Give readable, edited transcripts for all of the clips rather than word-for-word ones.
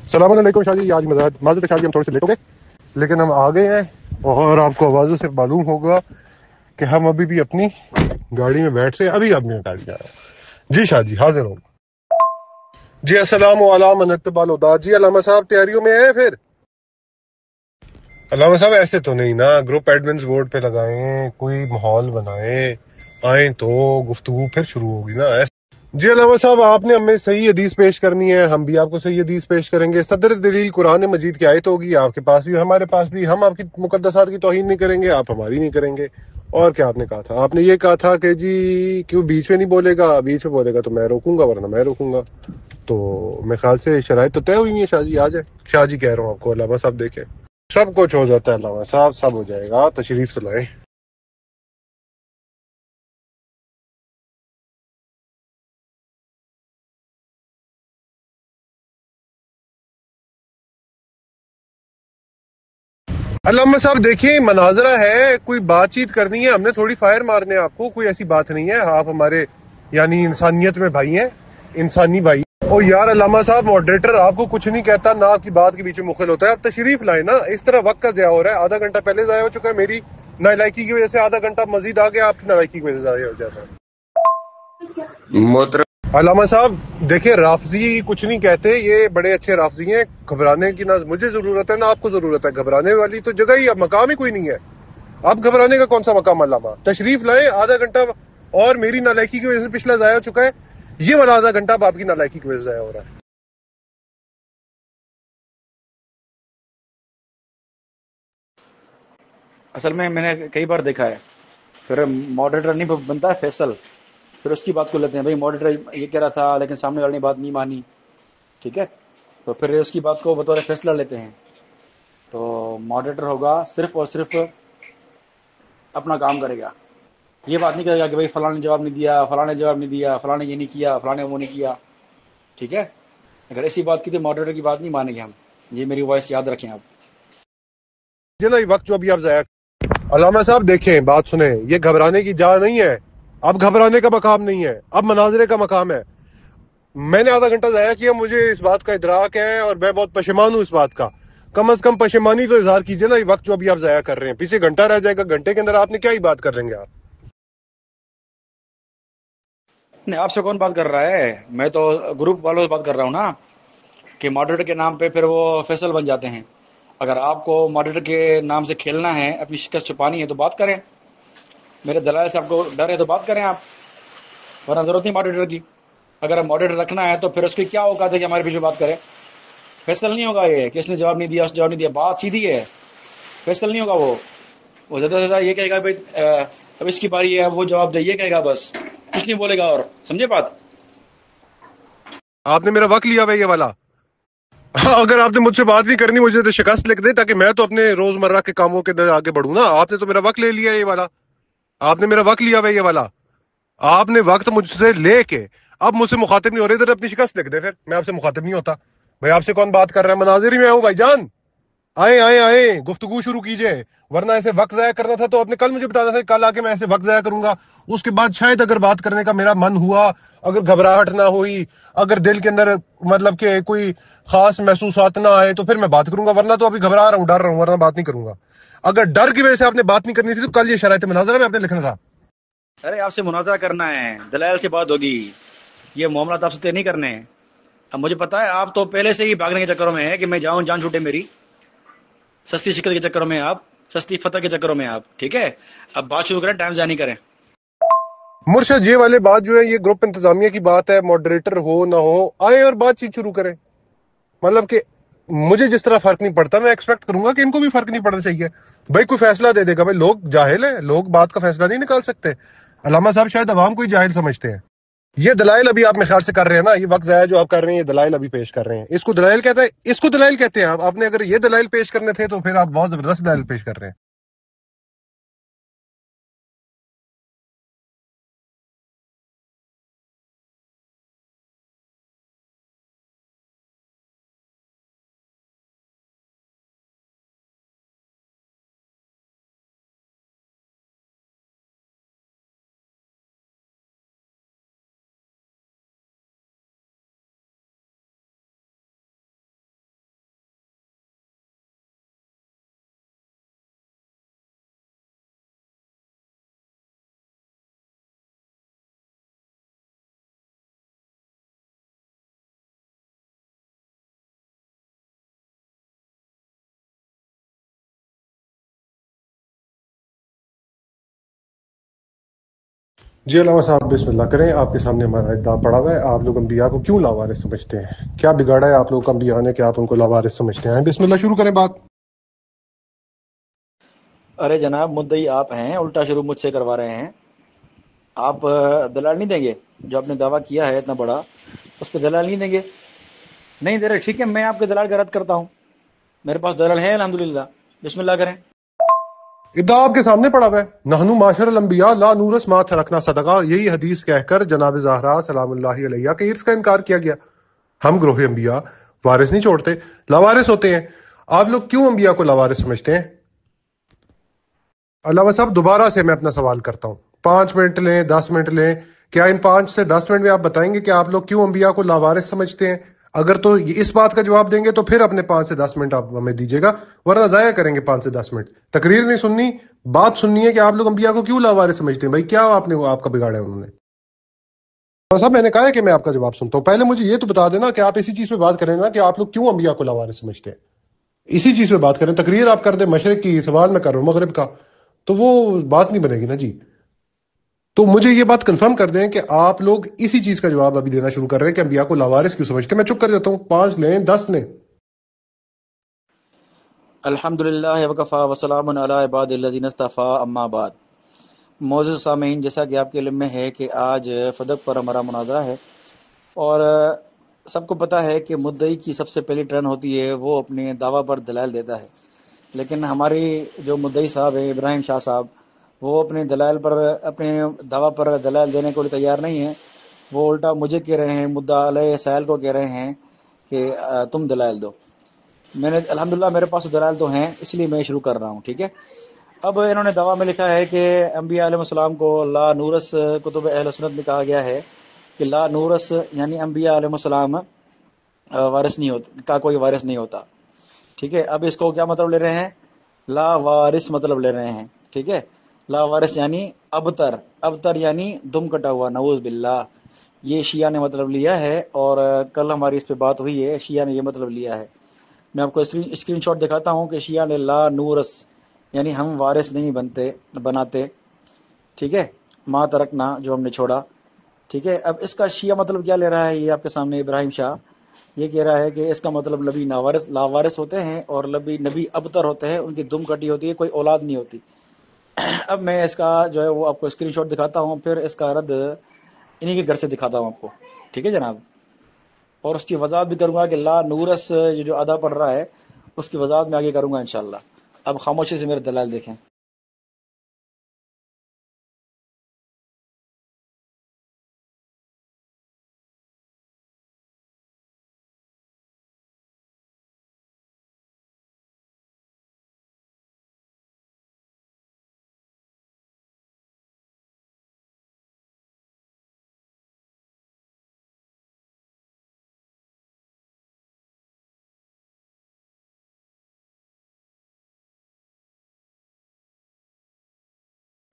السلام علیکم شاہ جی. آج معذرت شاہ جی ہم تھوڑے سے لیٹ ہو گئے, لیکن ہم آ گئے ہیں اور آپ کو آوازوں سے معلوم ہوگا کہ ہم ابھی بھی اپنی گاڑی میں بیٹھ رہے ہیں. ابھی آپ نے گاڑی جا رہا ہے. جی شاہ جی حاضر ہوں. جی السلام علیکم منتب الدا. جی علامہ صاحب تیاریوں میں ہیں پھر؟ علامہ صاحب ایسے تو نہیں نا, گروپ ایڈمنز بورڈ پہ لگائیں, کوئی ماحول بنائیں, آئیں تو گفتگو پھر شروع ہوگی نا. جی علامہ صاحب آپ نے ہمیں صحیح حدیث پیش کرنی ہے, ہم بھی آپ کو صحیح حدیث پیش کریں گے. صدر دلیل قرآن مجید کی آیت ہوگی, آپ کے پاس بھی ہمارے پاس بھی. ہم آپ کی مقدسات کی توہین نہیں کریں گے, آپ ہماری نہیں کریں گے. اور کیا آپ نے کہا تھا؟ آپ نے یہ کہا تھا کہ جی کیوں بیچ میں نہیں بولے گا, بیچ میں بولے گا تو میں روکوں گا ورنہ میں روکوں گا. تو میرے خیال سے شرائط تو طے ہوئی ہیں. شاہ جی آ جائیں. شاہ جی کہہ رہا ہوں آپ کو, علامہ صاحب دیکھیں سب کچھ ہو جاتا ہے. علامہ صاحب سب ہو جائے گا, تشریف سے لائیں. علامہ صاحب دیکھیں مناظرہ ہے, کوئی بات چیت کرنی ہے, ہم نے تھوڑی فائر مارنے آپ کو, کوئی ایسی بات نہیں ہے. آپ ہمارے یعنی انسانیت میں بھائی ہیں, انسانی بھائی. او یار علامہ صاحب ماڈریٹر آپ کو کچھ نہیں کہتا, نہ آپ کی بات کے بیچ میں مخل ہوتا ہے. آپ تشریف لائیں نا, اس طرح وقت کا ضیاع ہو رہا ہے. آدھا گھنٹہ پہلے ضائع ہو چکا ہے, میری نالائکی کی وجہ سے آدھا گھنٹہ مزید آ گیا, آپ کی نالائکی کی وجہ سے ضائع ہو جاتا ہے. محترم علامہ صاحب دیکھیں رافضی کچھ نہیں کہتے, یہ بڑے اچھے رافضی ہیں. گھبرانے کی نہ مجھے ضرورت ہے نہ آپ کو ضرورت ہے. گھبرانے والی تو جگہ ہی, اب مقام ہی کوئی نہیں ہے. اب گھبرانے کا کون سا مقام؟ علامہ تشریف لائیں. آدھا گھنٹہ اور میری نالائکی کی وجہ سے پچھلا ضائع ہو چکا ہے, یہ والا آدھا گھنٹہ اب آپ کی نالائکی کی وجہ سے ضائع ہو رہا ہے. اصل میں نے کئی بار دیکھا ہے, پھر ماڈریٹر نہیں بنتا ہے فیصل, پھر اس کی بات کو لیتے ہیں. بھائی ماڈریٹر یہ کہہ رہا تھا لیکن سامنے والے نے بات نہیں مانی, ٹھیک ہے, تو پھر اس کی بات کو بطور فیصلہ لیتے ہیں. تو ماڈریٹر ہوگا صرف اور صرف اپنا کام کرے گا, یہ بات نہیں کرے گا کہ بھائی فلاں نے جواب نہیں دیا, فلاں نے جواب نہیں دیا, فلاں نے یہ نہیں کیا, فلاں نے وہ نہیں کیا, ٹھیک ہے. اگر ایسی بات کی تو ماڈریٹر کی بات نہیں مانیں گے ہم. یہ میری وائس یاد رکھیں آپ. جنا وقت جو ابھی آپ ضائع. علامہ صاحب دیکھیں بات سنیں, یہ گھبرانے کی جا نہیں ہے, اب گھبرانے کا مقام نہیں ہے, اب مناظرے کا مقام ہے. میں نے آدھا گھنٹہ ضائع کیا, مجھے اس بات کا ادراک ہے اور میں بہت پشیمان ہوں اس بات کا. کم از کم پشیمانی تو اظہار کیجیے نا. یہ وقت جو ابھی آپ ضائع کر رہے ہیں, پیچھے گھنٹہ رہ جائے گا, گھنٹے کے اندر آپ نے کیا ہی بات کر لیں گے آپ. نہیں, آپ سے کون بات کر رہا ہے؟ میں تو گروپ والوں سے بات کر رہا ہوں نا, کہ ماڈریٹر کے نام پہ پھر وہ فیصل بن جاتے ہیں. اگر آپ کو ماڈریٹر کے نام سے کھیلنا ہے, اپنی شکست چھپانی ہے تو بات کریں. میرے دلائل سے آپ کو ڈر ہے تو بات کریں آپ, ورنہ ضرورت نہیں ماڈریٹر کی. اگر ماڈریٹر رکھنا ہے تو پھر اس کی کیا اوقات ہے کہ ہمارے پیچھے بات کرے. فیصل نہیں ہوگا یہ کہ اس نے جواب نہیں دیا, اس نے جواب نہیں دیا. بات سیدھی ہے, فیصل نہیں ہوگا. وہ زیادہ سے زیادہ یہ کہے گا بھائی اب اس کی باری ہے, اب وہ جواب دے, یہ کہے گا, بس کچھ نہیں بولے گا. اور سمجھے بات؟ آپ نے میرا وقت لیا بھائی یہ والا. اگر آپ نے مجھ سے بات نہیں کرنی, مجھے تو شکست لکھ دیں تاکہ میں تو اپنے روزمرہ کے کاموں کے اندر آگے بڑھوں نا. آپ نے تو میرا وقت لے لیا یہ والا, آپ نے میرا وقت لیا بھائی یہ والا. آپ نے وقت مجھ سے لے کے اب مجھ سے مخاطب نہیں ہو رہے, ادھر اپنی شکست لکھ دے, پھر میں آپ سے مخاطب نہیں ہوتا. بھائی آپ سے کون بات کر رہا ہے, مناظر ہی میں ہوں بھائی جان. آئیں آئیں آئیں, گفتگو شروع کیجئے. ورنہ ایسے وقت ضائع کرنا تھا تو آپ نے کل مجھے بتانا تھا, کل آ کے میں ایسے وقت ضائع کروں گا. اس کے بعد شاید اگر بات کرنے کا میرا من ہوا, اگر گھبراہٹ نہ ہوئی, اگر دل کے اندر مطلب کہ کوئی خاص محسوسات نہ آئے تو پھر میں بات کروں گا. ورنہ تو ابھی گھبرا رہا ہوں, ڈر رہا ہوں, ورنہ بات نہیں کروں گا. اگر ڈر کی وجہ سے آپ نے بات نہیں کرنی تھی تو کل یہ شرائط مناظرہ میں آپ نے لکھنا تھا. ارے آپ سے مناظرہ کرنا ہے, دلائل سے بات ہوگی. یہ معاملات آپ سے طے نہیں کرنے ہیں. اب مجھے پتا ہے آپ تو پہلے سے ہی بھاگنے کے چکروں میں ہے کہ میں جاؤں جان چھوٹے میری, سستی شکل کے چکروں میں آپ, سستی فتح کے چکروں میں آپ, ٹھیک ہے. اب بات شروع کریں, ٹائم ضائع نہیں کریں. مرشد یہ والے بات جو ہے یہ گروپ انتظامیہ کی بات ہے, ماڈریٹر ہو نہ ہو آئے اور بات چیت شروع کریں. مطلب کہ مجھے جس طرح فرق نہیں پڑتا, میں ایکسپیکٹ کروں گا کہ ان کو بھی فرق نہیں پڑنا چاہیے. بھائی کوئی فیصلہ دے دے گا, بھائی لوگ جاہل ہیں, لوگ بات کا فیصلہ نہیں نکال سکتے. علامہ صاحب شاید عوام کو ہی جاہل سمجھتے ہیں. یہ دلائل ابھی آپ میرے خیال سے کر رہے ہیں نا, یہ وقت ضائع جو آپ کر رہے ہیں, یہ دلائل ابھی پیش کر رہے ہیں. اس کو دلائل کہتے ہیں, اس کو دلائل کہتے ہیں. آپ نے اگر یہ دلائل پیش کرنے تھے تو پھر آپ بہت زبردست دلائل پیش کر رہے ہیں. جی علامہ صاحب بسم اللہ کریں. آپ کے سامنے ہمارا ادعا پڑا ہوا ہے. آپ لوگ انبیاء کو کیوں لاوارث سمجھتے ہیں؟ کیا بگاڑا ہے آپ لوگ انبیاء نے کہ آپ ان کو لاوارث سمجھتے ہیں؟ بسم اللہ شروع کریں بات. ارے جناب مدعی آپ ہیں، الٹا شروع مجھ سے کروا رہے ہیں. آپ دلال نہیں دیں گے؟ جو آپ نے دعویٰ کیا ہے اتنا بڑا، اس پہ دلال نہیں دیں گے؟ نہیں دے رہے، ٹھیک ہے، میں آپ کے دلال کا رد کرتا ہوں. میرے پاس دلال ہے الحمدللہ. بسم اللہ کریں. ادعا آپ کے سامنے پڑا ہوا ہے. نحنو معاشر الانبیاء لا نورث ما ترکنا صدقہ. یہی حدیث کہہ کر جناب زہرا سلام اللہ علیہا کے ارث کا انکار کیا گیا. ہم گروہ انبیاء وارث نہیں چھوڑتے، لاوارث ہوتے ہیں. آپ لوگ کیوں انبیاء کو لاوارث سمجھتے ہیں؟ علامہ صاحب دوبارہ سے میں اپنا سوال کرتا ہوں. 5 منٹ لیں، 10 منٹ لیں. کیا ان 5 سے 10 منٹ میں آپ بتائیں گے کہ آپ لوگ کیوں انبیاء کو لاوارث سمجھتے ہیں؟ اگر تو اس بات کا جواب دیں گے تو پھر اپنے 5 سے 10 منٹ آپ ہمیں دیجیے گا، ورنہ ضائع کریں گے 5 سے 10 منٹ. تقریر نہیں سننی، بات سننی ہے کہ آپ لوگ انبیاء کو کیوں لاوارث سمجھتے ہیں. بھائی کیا آپ کا بگاڑا ہے انہوں نے؟ صاحب میں نے کہا ہے کہ میں آپ کا جواب سنتا ہوں. پہلے مجھے یہ تو بتا دینا کہ آپ اسی چیز پہ بات کریں نا کہ آپ لوگ کیوں انبیاء کو لاوارث سمجھتے ہیں. اسی چیز پہ بات کریں. تقریر آپ کر دیں مشرق کی، سوال میں کر رہا ہوں مغرب کا، تو وہ بات نہیں بنے گی نا جی. تو مجھے یہ بات کنفرم کر دیں کہ آپ لوگ اسی چیز کا جواب ابھی دینا شروع کر رہے ہیں کہ انبیاء کو لاوارث کیوں سمجھتے ہیں. میں چپ کر جاتا ہوں. 5 لیں، 10 لیں. الحمدللہ وکفا وسلام علی عباد الذین اصطفیٰ، اما بعد. معزز سامعین، جیسا کہ آپ کے علم میں ہے کہ آج فدق پر ہمارا مناظرہ ہے، اور سب کو پتہ ہے کہ مدعی کی سب سے پہلی ٹرن ہوتی ہے، وہ اپنے دعویٰ پر دلائل دیتا ہے. لیکن ہماری جو مدعی صاحب ہیں ابراہیم شاہ صاحب، وہ اپنے دلائل پر، اپنے دعویٰ پر دلائل دینے کو تیار نہیں ہیں. وہ الٹا مجھے کہہ رہے ہیں، مدعا علیہ سائل کو کہہ رہے ہیں کہ تم دلائل دو. میں نے الحمدللہ میرے پاس دلائل تو ہیں، اس لیے میں شروع کر رہا ہوں. ٹھیک ہے. اب انہوں نے دعویٰ میں لکھا ہے کہ انبیاء علیہ السلام کو لا نورث، کتب اہل سنت میں کہا گیا ہے کہ لا نورث یعنی انبیاء علیہ السلام وارث نہیں ہوتا، کا کوئی وارث نہیں ہوتا. ٹھیک ہے. اب اس کو کیا مطلب لے رہے ہیں؟ لا وارث مطلب لے رہے ہیں. ٹھیک ہے. لا وارث یعنی ابتر، ابتر یعنی دم کٹا ہوا، نعوذ باللہ. یہ شیعہ نے مطلب لیا ہے، اور کل ہماری اس پہ بات ہوئی ہے، شیعہ نے یہ مطلب لیا ہے. میں آپ کو اسکرین شاٹ دکھاتا ہوں کہ شیعہ نے لا نورث یعنی ہم وارث نہیں بناتے. ٹھیک ہے. ما ترکنا جو ہم نے چھوڑا. ٹھیک ہے. اب اس کا شیعہ مطلب کیا لے رہا ہے؟ یہ آپ کے سامنے ابراہیم شاہ یہ کہہ رہا ہے کہ اس کا مطلب نبی لاوارث ہوتے ہیں، اور نبی ابتر ہوتے ہیں، ان کی دم کٹی ہوتی ہے، کوئی اولاد نہیں ہوتی. اب میں اس کا جو ہے وہ آپ کو اسکرین شاٹ دکھاتا ہوں، پھر اس کا رد انہی کے گھر سے دکھاتا ہوں آپ کو. ٹھیک ہے جناب. اور اس کی وضاحت بھی کروں گا کہ لا نورث جو ادا پڑھ رہا ہے اس کی وضاحت میں آگے کروں گا انشاءاللہ. اب خاموشی سے میرے دلائل دیکھیں.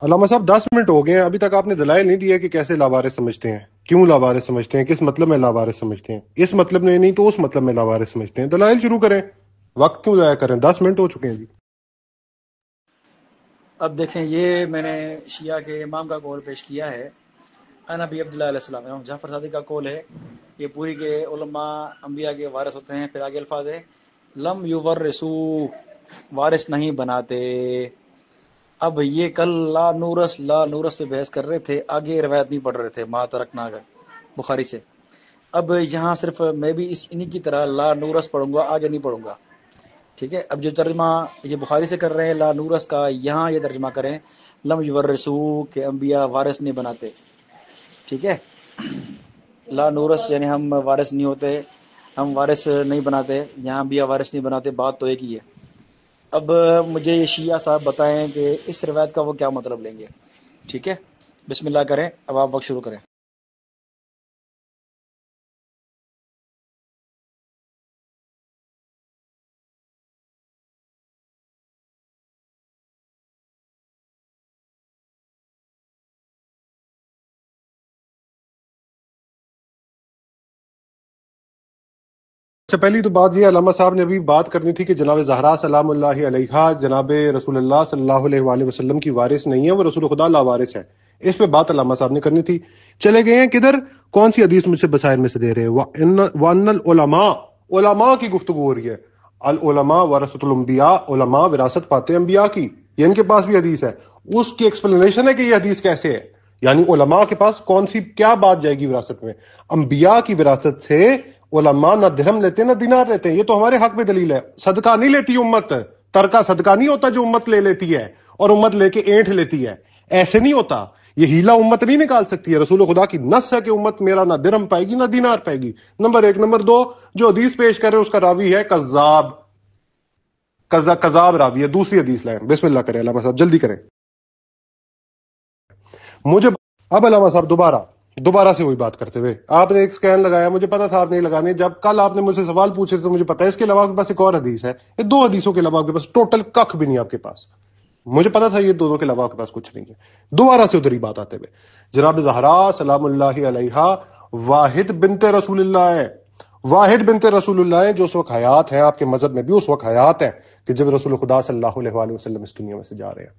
علامہ صاحب 10 منٹ ہو گئے ہیں، ابھی تک آپ نے دلائل نہیں دیا کہ کیسے لاوارث سمجھتے ہیں، کیوں لاوارث سمجھتے ہیں، کس مطلب میں لاوارث سمجھتے ہیں. اس مطلب میں نہیں تو اس مطلب میں لاوارث سمجھتے ہیں. دلائل شروع کریں. وقت کیوں ضائع کریں؟ 10 منٹ ہو چکے ہیں جی. اب دیکھیں، یہ میں نے شیعہ کے امام کا قول پیش کیا ہے. نبی عبداللہ علیہ السلام، امام جعفر صادق کا قول ہے. یہ پوری کے علماء انبیاء کے وارث ہوتے ہیں. پھر آگے الفاظ ہے لم یورثو، وارث نہیں بناتے. اب یہ کل لا نورث پہ بحث کر رہے تھے، آگے روایت نہیں پڑھ رہے تھے ما ترکنا بخاری سے. اب یہاں صرف میں بھی انہی کی طرح لا نورث پڑھوں گا، آگے نہیں پڑھوں گا. ٹھیک ہے. اب جو ترجمہ یہ بخاری سے کر رہے ہیں لا نورث کا، یہاں یہ ترجمہ کریں لم یورثو کہ انبیاء وارث نہیں بناتے. ٹھیک ہے. لا نورث یعنی ہم وارث نہیں ہوتے، ہم وارث نہیں بناتے. یہاں انبیاء وارث نہیں بناتے، بات تو ایک ہی ہے. اب مجھے یہ شیعہ صاحب بتائیں کہ اس روایت کا وہ کیا مطلب لیں گے. ٹھیک ہے. بسم اللہ کریں. اب آپ وقت شروع کریں. اچھا، پہلی تو بات یہ علامہ صاحب نے ابھی بات کرنی تھی کہ جناب زہرا سلام اللہ علیہا جناب رسول اللہ صلی اللہ علیہ وآلہ وسلم کی وارث نہیں ہے، وہ رسول خدا لاوارث ہے. اس پہ بات علامہ صاحب نے کرنی تھی. چلے گئے ہیں کدھر؟ کون سی حدیث مجھ سے بصائر میں سے دے رہے ہیں؟ وَأَنَّ الْعُلَمَاء، علماء کی گفتگو ہو رہی ہے. العلماء ورثۃ الانبیاء، علماء وراثت پاتے ہیں انبیاء کی. یہ ان کے پاس بھی حدیث ہے. اس کی ایکسپلینیشن ہے کہ یہ حدیث کیسے ہے. یعنی علماء کے پاس کون سی کیا بات جائے گی وراثت میں؟ انبیاء کی وراثت سے علماء نہ درہم لیتے نہ دینار لیتے ہیں. یہ تو ہمارے حق میں دلیل ہے. صدقہ نہیں لیتی امت، ترکہ صدقہ نہیں ہوتا جو امت لے لیتی ہے اور امت لے کے اینٹ لیتی ہے. ایسے نہیں ہوتا. یہ ہیلا امت نہیں نکال سکتی ہے. رسول خدا کی نص ہے کہ امت میرا نہ درہم پائے گی نہ دینار پائے گی. نمبر 1. نمبر 2، جو حدیث پیش کر رہے اس کا راوی ہے کذاب، کذاب راوی ہے. دوسری حدیث لائیں. بسم اللہ کریں علامہ صاحب، جلدی کریں. مجھے اب علامہ صاحب دوبارہ سے وہی بات کرتے ہوئے، آپ نے ایک سکین لگایا، مجھے پتا تھا آپ نہیں لگانے. جب کل آپ نے مجھ سے سوال پوچھے تو مجھے پتا ہے اس کے علاوہ آپ کے پاس ایک اور حدیث ہے. یہ 2 حدیثوں کے علاوہ آپ کے پاس ٹوٹل کخ بھی نہیں آپ کے پاس. مجھے پتا تھا یہ دونوں کے علاوہ آپ کے پاس کچھ نہیں ہے. دوبارہ سے ادھر ہی بات آتے ہوئے، جناب زہرا سلام اللہ علیہا واحد بنت رسول اللہ ہے. واحد بنت رسول اللہ ہے جو اس وقت حیات ہیں. آپ کے مذہب میں بھی اس وقت حیات ہے کہ جب رسول خدا صلی اللہ علیہ وآلہ وسلم اس دنیا میں سے جا رہے ہیں.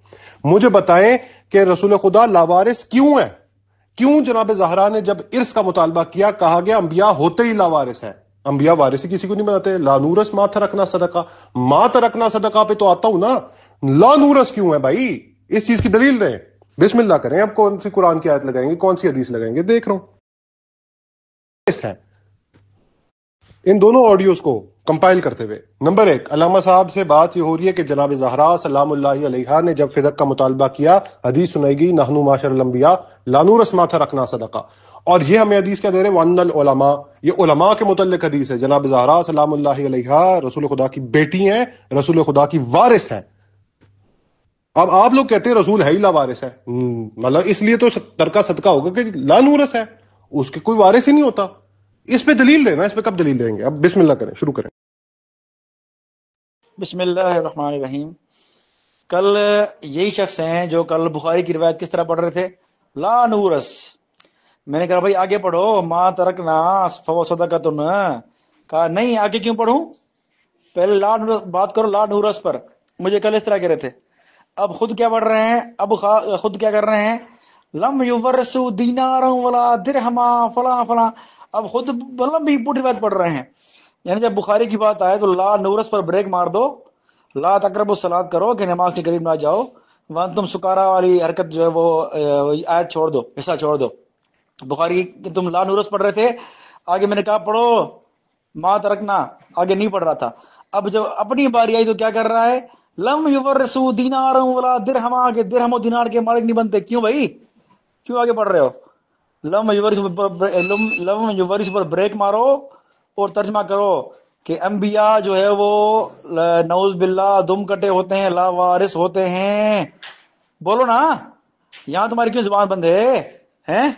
مجھے بتائیں کہ رسول خدا لاوارث کیوں ہے؟ کیوں جناب زہرا نے جب ارث کا مطالبہ کیا کہا گیا انبیاء ہوتے ہی لاوارث ہیں؟ انبیاء وارث ہی کسی کو نہیں بناتے. لا نورث ما ترکنا صدقہ، ما ترکنا صدقہ پہ تو آتا ہوں نا. لا نورث کیوں ہے بھائی؟ اس چیز کی دلیل دیں. بسم اللہ کریں. اب کون سی قرآن کی آیت لگائیں گے، کون سی حدیث لگائیں گے؟ دیکھ رہا ہوں ہے ان دونوں آڈیوز کو کمپائل کرتے ہوئے. نمبر 1، علامہ صاحب سے بات یہ ہو رہی ہے کہ جناب زہرا سلام اللہ علیہا نے جب فدق کا مطالبہ کیا، حدیث سنائی گئی نحنو معاشر الانبیاء لا نورث ما ترکنا صدقہ. اور یہ ہمیں حدیث کیا دے رہے ہیں؟ وَأَنَّ الْعُلَمَاء، یہ علماء کے متعلق حدیث ہے. جناب زہرا سلام اللہ علیہا رسول خدا کی بیٹی ہیں، رسول خدا کی وارث ہیں. اب آپ لوگ کہتے ہیں رسول ہے ہی لا وارث ہے، مطلب اس لیے تو ترکہ صدقہ ہوگا کہ لا نورث ہے، اس کے کوئی وارث ہی نہیں ہوتا. اس پہ دلیل دینا، اس پہ کب دلیل دیں گے؟ اب بسم اللہ کریں، شروع کریں. بسم اللہ الرحمن الرحیم. کل یہی شخص ہیں جو کل بخاری کی روایت کس طرح پڑھ رہے تھے؟ لا نورث. میں نے کہا بھائی آگے پڑھو، ما ترکنا فہو صدقۃ. کہا نہیں، آگے کیوں پڑھوں؟ پہلے لا نورث بات کرو، لا نورث پر. مجھے کل اس طرح کہہ رہے تھے. اب خود کیا پڑھ رہے ہیں؟ اب خود کیا کر رہے ہیں؟ لم یورثوا دینارا ولا درہما فلاں فلاں. اب خود لمبی پوری بات پڑھ رہے ہیں. یعنی جب بخاری کی بات آئے تو لا نورث پر بریک مار دو، لا تقربوا الصلاۃ کرو کہ نماز کے قریب نہ جاؤ، وانتم سکارا والی حرکت جو ہے وہ آیت چھوڑ دو، حصہ چھوڑ دو. بخاری تم لا نورث پڑھ رہے تھے، آگے میں نے کہا پڑھو ما ترکنا، آگے نہیں پڑھ رہا تھا. اب جب اپنی باری آئی تو کیا کر رہا ہے؟ لم یورثوا دینارا ولا درہما، کہ درہم و دینار کے مالک نہیں بنتے. کیوں بھائی، کیوں آگے پڑھ رہے ہو؟ لم یورث پر بریک مارو اور ترجمہ کرو کہ انبیاء جو ہے وہ نعوذ باللہ دم کٹے ہوتے ہیں، لا وارث ہوتے ہیں. بولو نا، یہاں تمہاری کیوں زبان بند ہے ہیں؟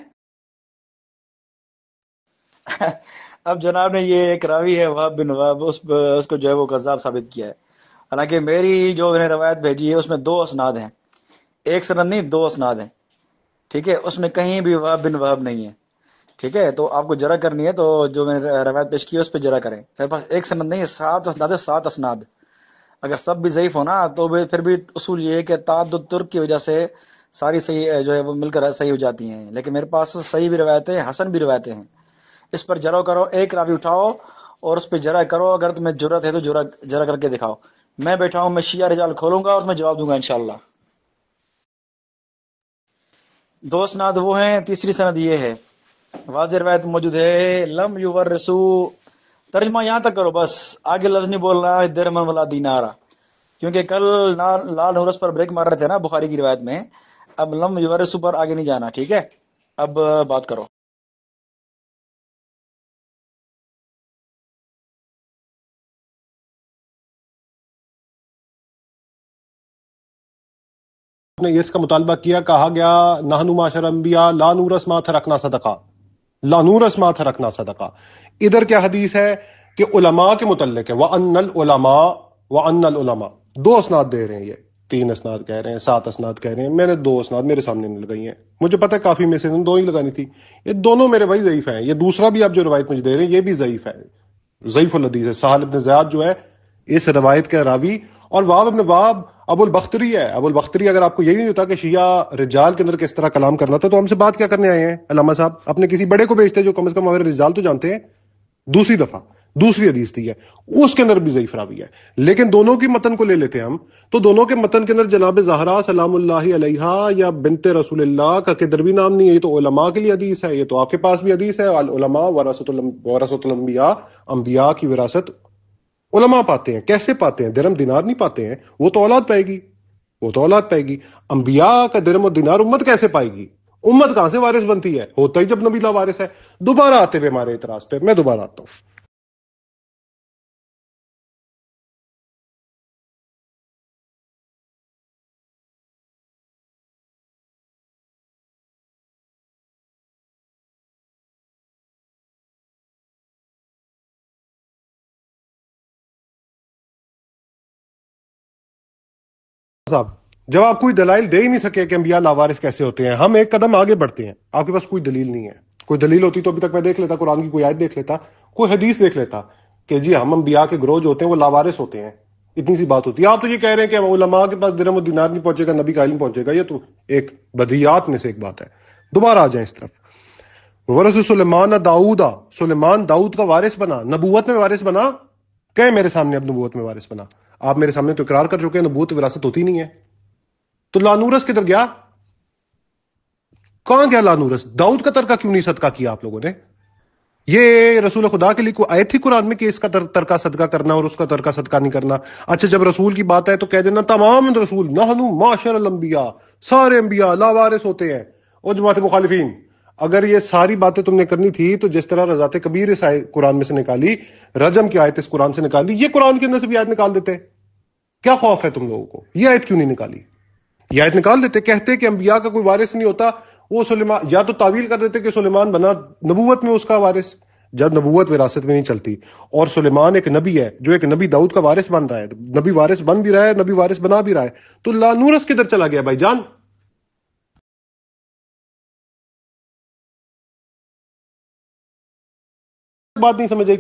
اب جناب نے یہ ایک راوی ہے وہاب بن وہاب، اس کو جو ہے وہ کذاب ثابت کیا ہے. حالانکہ میری جو میں نے روایت بھیجی ہے اس میں 2 اسناد ہیں، ایک سند نہیں 2 اسناد ہیں. ٹھیک ہے، اس میں کہیں بھی وہاب بن وہاب نہیں ہے. ٹھیک ہے، تو آپ کو جرح کرنی ہے تو جو میں نے روایت پیش کی ہے اس پہ جرح کریں. میرے پاس ایک سند نہیں ہے، 7 اسناد ہے، 7 اسناد. اگر سب بھی ضعیف ہونا تو پھر بھی اصول یہ ہے کہ تعدد ترک کی وجہ سے ساری صحیح جو ہے وہ مل کر صحیح ہو جاتی ہیں. لیکن میرے پاس صحیح بھی روایتیں، حسن بھی روایتیں ہیں. اس پر جرح کرو، ایک راوی اٹھاؤ اور اس پہ جرح کرو. اگر تمہیں جرت ہے تو جرح کر کے دکھاؤ. میں بیٹھا ہوں، میں شیعہ رجال کھولوں گا اور میں جواب دوں گا انشاءاللہ. 2 اسناد وہ ہیں. تیسری سند یہ ہے، واضح روایت موجود ہے، لم یورثوا. ترجمہ یہاں تک کرو بس، آگے لفظ نہیں بول رہا ہے درہم ولا دینارا، کیونکہ کل لا نورث پر بریک مار رہے تھے نا بخاری کی روایت میں. اب لم یورثوا پر آگے نہیں جانا. ٹھیک ہے، اب بات کرو. نے اس کا مطالبہ کیا، کہا گیا نحنو معاشر انبیاء لا نورث ما ترکنا صدقہ، لا نورث ما ترکنا صدقہ. ادھر کیا حدیث ہے کہ علماء کے متعلق ہے، وَأَنَّ الْعُلَمَاء وَأَنَّ الْعُلَمَاء. 2 اسناد دے رہے ہیں، یہ 3 اسناد کہہ رہے ہیں، 7 اسناد کہہ رہے ہیں. میں نے 2 اسناد میرے سامنے نہیں لگائی ہیں، مجھے پتہ ہے کافی میں سے 2 ہی لگانی تھی. یہ دونوں میرے بھائی ضعیف ہیں. یہ دوسرا بھی آپ جو روایت مجھے دے رہے ہیں یہ بھی ضعیف ہے، ضعیف الحدیث ہے. سہل ابن زیاد جو ہے اس روایت کا راوی، اور وہاب ابن وہاب ابو البختری ہے. ابو البختری اگر آپ کو یہی نہیں ہوتا کہ شیعہ رجال کے اندر کس طرح کلام کرنا تھا تو ہم سے بات کیا کرنے آئے ہیں علامہ صاحب؟ اپنے کسی بڑے کو بھیجتے جو کم از کم ہمارے رجال تو جانتے ہیں. دوسری دفعہ دوسری حدیث دی ہے اس کے اندر بھی ضعیف راوی ہے. لیکن دونوں کی متن کو لے لیتے ہیں ہم تو دونوں کے متن کے اندر جناب زہرا سلام اللہ علیہا یا بنت رسول اللہ کا کدھر بھی نام نہیں ہے. یہ تو علماء کے لیے حدیث ہے, یہ تو آپ کے پاس بھی حدیث ہے. علماء ورثۃ الانبیاء, انبیاء کی وراثت علماء پاتے ہیں. کیسے پاتے ہیں؟ درم دینار نہیں پاتے ہیں, وہ تو اولاد پائے گی, وہ تو اولاد پائے گی. انبیاء کا درم و دینار امت کیسے پائے گی؟ امت کہاں سے وارث بنتی ہے؟ ہوتا ہی جب نبی لا وارث ہے. دوبارہ آتے ہوئے ہمارے اعتراض پہ میں دوبارہ آتا ہوں. صاحب جب آپ کوئی دلائل دے ہی نہیں سکے کہ انبیاء لاوارث کیسے ہوتے ہیں, ہم ایک قدم آگے بڑھتے ہیں. آپ کے پاس کوئی دلیل نہیں ہے. کوئی دلیل ہوتی تو ابھی تک میں دیکھ لیتا, قرآن کی کوئی آیت دیکھ لیتا, کوئی حدیث دیکھ لیتا کہ جی ہم انبیاء کے گروہ جو ہوتے ہیں وہ لاوارث ہوتے ہیں. اتنی سی بات ہوتی ہے. آپ تو یہ کہہ رہے ہیں کہ علماء کے پاس درم و دینار نہیں پہنچے گا, نبی کا علم پہنچے گا. یہ تو ایک بدیہیات میں سے ایک بات ہے. دوبارہ آ جائیں اس طرف. ورث سلیمان داؤدا, سلیمان داؤد کا وارث بنا, نبوت میں وارث بنا. کہیں میرے سامنے اب نبوت میں وارث بنا. آپ میرے سامنے تو اقرار کر چکے ہیں نبوت وراثت ہوتی نہیں ہے. تو لانورس کدھر گیا؟ کہاں گیا لانورس؟ داؤد کا ترکہ کیوں نہیں صدقہ کیا آپ لوگوں نے؟ یہ رسول خدا کے لیے کوئی آیت تھی قرآن میں کہ اس کا ترکہ صدقہ کرنا اور اس کا ترکہ صدقہ نہیں کرنا؟ اچھا جب رسول کی بات ہے تو کہہ دینا تمام رسول نحنو معاشر الانبیاء, سارے انبیاء لاوارث ہوتے ہیں. اور جماعت مخالفین, اگر یہ ساری باتیں تم نے کرنی تھی تو جس طرح رضات کبیر اس قرآن میں سے نکالی, رجم کی آیت اس قرآن سے نکالی, یہ قرآن کے اندر سے بھی آیت نکال دیتے. کیا خوف ہے تم لوگوں کو؟ یہ آیت کیوں نہیں نکالی؟ یہ آیت نکال دیتے. کہتے کہ انبیاء کا کوئی وارث نہیں ہوتا. وہ سلیمان, یا تو تعویل کر دیتے کہ سلیمان بنا نبوت میں اس کا وارث, جب نبوت وراثت میں نہیں چلتی. اور سلیمان ایک نبی ہے جو ایک نبی داؤد کا وارث بن رہا ہے, نبی وارث بن بھی رہا ہے, نبی وارث بنا بھی رہا ہے. تو لانورس کدھر چلا گیا بھائی جان؟ بات نہیں سمجھ آئی.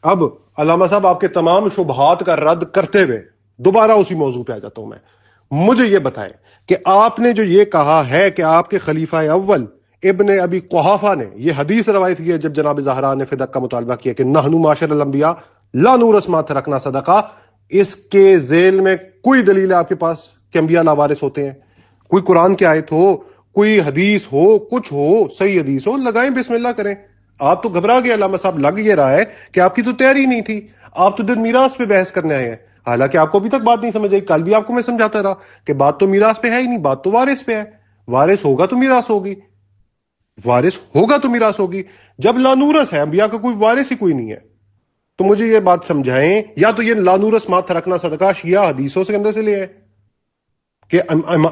اب علامہ صاحب آپ کے تمام شبہات کا رد کرتے ہوئے دوبارہ اسی موضوع پہ آ جاتا ہوں میں. مجھے یہ بتائیں کہ آپ نے جو یہ کہا ہے کہ آپ کے خلیفہ اول ابن ابی قحافہ نے یہ حدیث روایت کی ہے جب جناب زہرا نے فدق کا مطالبہ کیا کہ نحنو معاشر الانبیاء لا نورث ما ترکنا صدقہ, اس کے ذیل میں کوئی دلیل ہے آپ کے پاس کہ انبیاء لاوارث ہوتے ہیں؟ کوئی قرآن کی آیت ہو, کوئی حدیث ہو, کچھ ہو, صحیح حدیث ہو, لگائیں بسم اللہ کریں. آپ تو گھبرا گئے علامہ صاحب. لگ یہ رہا ہے کہ آپ کی تو تیاری نہیں تھی, آپ تو دن میراث پہ بحث کرنے آئے ہیں. حالانکہ آپ کو ابھی تک بات نہیں سمجھ آئی. کل بھی آپ کو میں سمجھاتا رہا کہ بات تو میراث پہ ہے ہی نہیں, بات تو وارث پہ ہے. وارث ہوگا تو میراث ہوگی, وارث ہوگا تو میراث ہوگی. جب لانورس ہے, انبیاء کا کوئی وارث ہی کوئی نہیں ہے, تو مجھے یہ بات سمجھائیں. یا تو یہ لانورس ما ترکنا صدقہ شیعہ حدیثوں سے اندر سے لے ہے کہ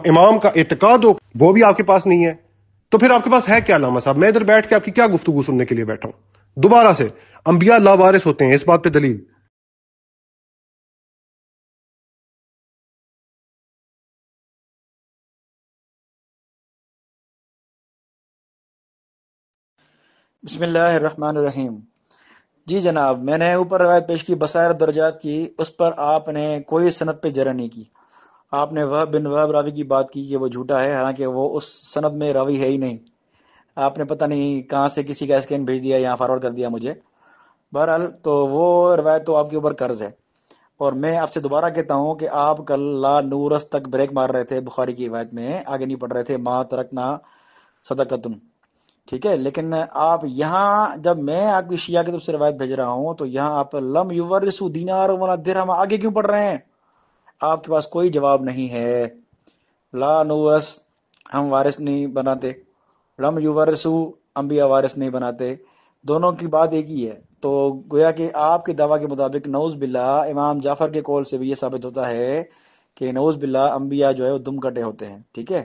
امام کا اعتقاد ہو, وہ بھی آپ کے پاس نہیں ہے. تو پھر آپ کے پاس ہے کیا علامہ صاحب؟ میں ادھر بیٹھ کے آپ کی کیا گفتگو سننے کے لیے بیٹھا ہوں؟ دوبارہ سے انبیاء لاوارث ہوتے ہیں, اس بات پہ دلیل. بسم اللہ الرحمن الرحیم. جی جناب, میں نے اوپر روایت پیش کی بصائر درجات کی, اس پر آپ نے کوئی سند پہ جرح نہیں کی. آپ نے وہب بن وہب راوی کی بات کی کہ وہ جھوٹا ہے, حالانکہ وہ اس سند میں راوی ہے ہی نہیں. آپ نے پتہ نہیں کہاں سے کسی کا اسکین بھیج دیا, یہاں فارورڈ کر دیا مجھے. بہرحال تو وہ روایت تو آپ کے اوپر قرض ہے. اور میں آپ سے دوبارہ کہتا ہوں کہ آپ کل لا نورس تک بریک مار رہے تھے بخاری کی روایت میں, آگے نہیں پڑھ رہے تھے ما ترکنا صدقتن, ٹھیک ہے. لیکن آپ یہاں جب میں آپ کی شیعہ کی طرف سے روایت بھیج رہا ہوں تو یہاں آپ لم یورثوا دینار ولا درہم آگے کیوں پڑھ رہے ہیں؟ آپ کے پاس کوئی جواب نہیں ہے. لا نورث, ہم وارث نہیں بناتے. لم یورثوا, انبیاء وارث نہیں بناتے. دونوں کی بات ایک ہی ہے. تو گویا کہ آپ کے دعویٰ کے مطابق نعوذ باللہ امام جعفر کے قول سے بھی یہ ثابت ہوتا ہے کہ نعوذ باللہ انبیاء جو ہے وہ دم کٹے ہوتے ہیں, ٹھیک ہے.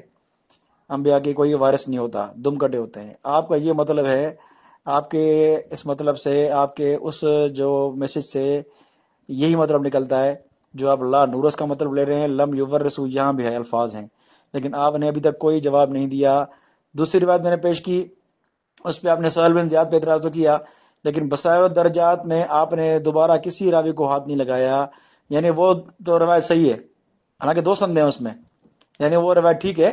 انبیاء کے کوئی وارث نہیں ہوتا, دم کٹے ہوتے ہیں. آپ کا یہ مطلب ہے, آپ کے اس مطلب سے, آپ کے اس جو میسج سے یہی مطلب نکلتا ہے جو آپ لا نورس کا مطلب لے رہے ہیں. لم یورثوا یہاں بھی ہے الفاظ ہیں, لیکن آپ نے ابھی تک کوئی جواب نہیں دیا. دوسری روایت میں نے پیش کی, اس پہ آپ نے سہل بن زیاد پہ اعتراض تو کیا, لیکن بصائر درجات میں آپ نے دوبارہ کسی راوی کو ہاتھ نہیں لگایا. یعنی وہ تو روایت صحیح ہے, حالانکہ 2 سند ہیں اس میں، یعنی وہ روایت ٹھیک ہے،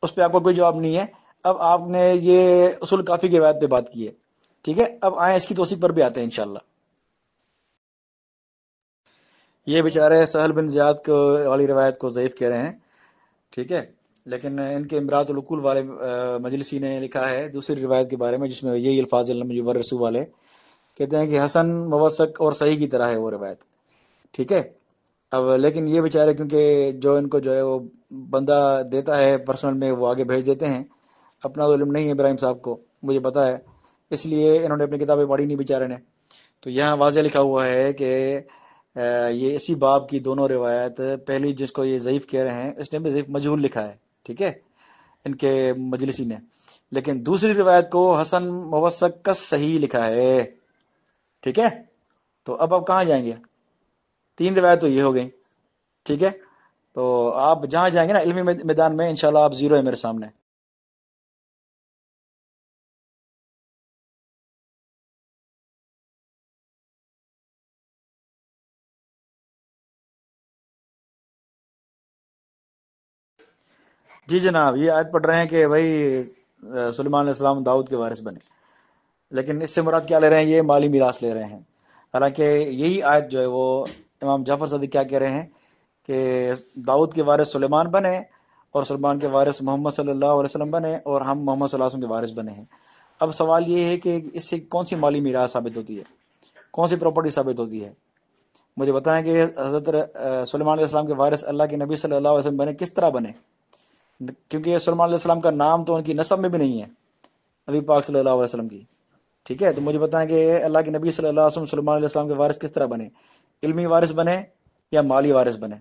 اس پہ آپ کو کوئی جواب نہیں ہے. اب آپ نے یہ اصول کافی کی روایت پہ بات کی ہے، ٹھیک ہے. اب آئیں اس کی توثیق پر بھی آتے ہیں انشاءاللہ. یہ بیچارے سہل بن زیاد کو والی روایت کو ضعیف کہہ رہے ہیں، ٹھیک ہے. لیکن ان کے امراۃ العقول والے مجلسی نے لکھا ہے دوسری روایت کے بارے میں، جس میں یہی الفاظ لم یورثو والے کہتے ہیں کہ حسن موثق اور صحیح کی طرح ہے وہ روایت، ٹھیک ہے. اب لیکن یہ بیچارے کیونکہ جو ان کو جو ہے وہ بندہ دیتا ہے پرسنل میں، وہ آگے بھیج دیتے ہیں. اپنا تو علم نہیں ہے ابراہیم صاحب کو، مجھے پتا ہے، اس لیے انہوں نے اپنی کتابیں پڑھی نہیں بیچارے نے. تو یہاں واضح لکھا ہوا ہے کہ یہ اسی باب کی دونوں روایت، پہلی جس کو یہ ضعیف کہہ رہے ہیں اس نے بھی ضعیف مجہول لکھا ہے، ٹھیک ہے، ان کے مجلسی نے. لیکن دوسری روایت کو حسن موثق کا صحیح لکھا ہے، ٹھیک ہے. تو اب کہاں جائیں گے؟ 3 روایت تو یہ ہو گئی، ٹھیک ہے. تو آپ جہاں جائیں گے نا علمی میدان میں، انشاءاللہ آپ زیرو ہے میرے سامنے. جی جناب، یہ آیت پڑھ رہے ہیں کہ بھائی سلیمان علیہ السلام داؤد کے وارث بنے، لیکن اس سے مراد کیا لے رہے ہیں؟ یہ مالی میراث لے رہے ہیں. حالانکہ یہی آیت جو ہے وہ امام جعفر صادق کیا کہہ رہے ہیں کہ داؤد کے وارث سلیمان بنے، اور سلیمان کے وارث محمد صلی اللہ علیہ وسلم بنے، اور ہم محمد صلی اللہ علیہ وسلم کے وارث بنے ہیں. اب سوال یہ ہے کہ اس سے کون سی مالی میراث ثابت ہوتی ہے، کون سی پراپرٹی ثابت ہوتی ہے؟ مجھے بتائیں کہ حضرت سلیمان علیہ السلام کے وارث اللہ کے نبی صلی اللہ علیہ وسلم بنے، کس طرح بنے؟ کیونکہ سلیمان علیہ السلام کا نام تو ان کی نسب میں بھی نہیں ہے نبی پاک صلی اللہ علیہ وسلم کی، ٹھیک ہے. تو مجھے بتائیں کہ اللہ کے نبی صلی اللہ علیہ وسلم سلیمان علیہ السلام کے وارث کس طرح بنے؟ علمی وارث بنے یا مالی وارث بنے؟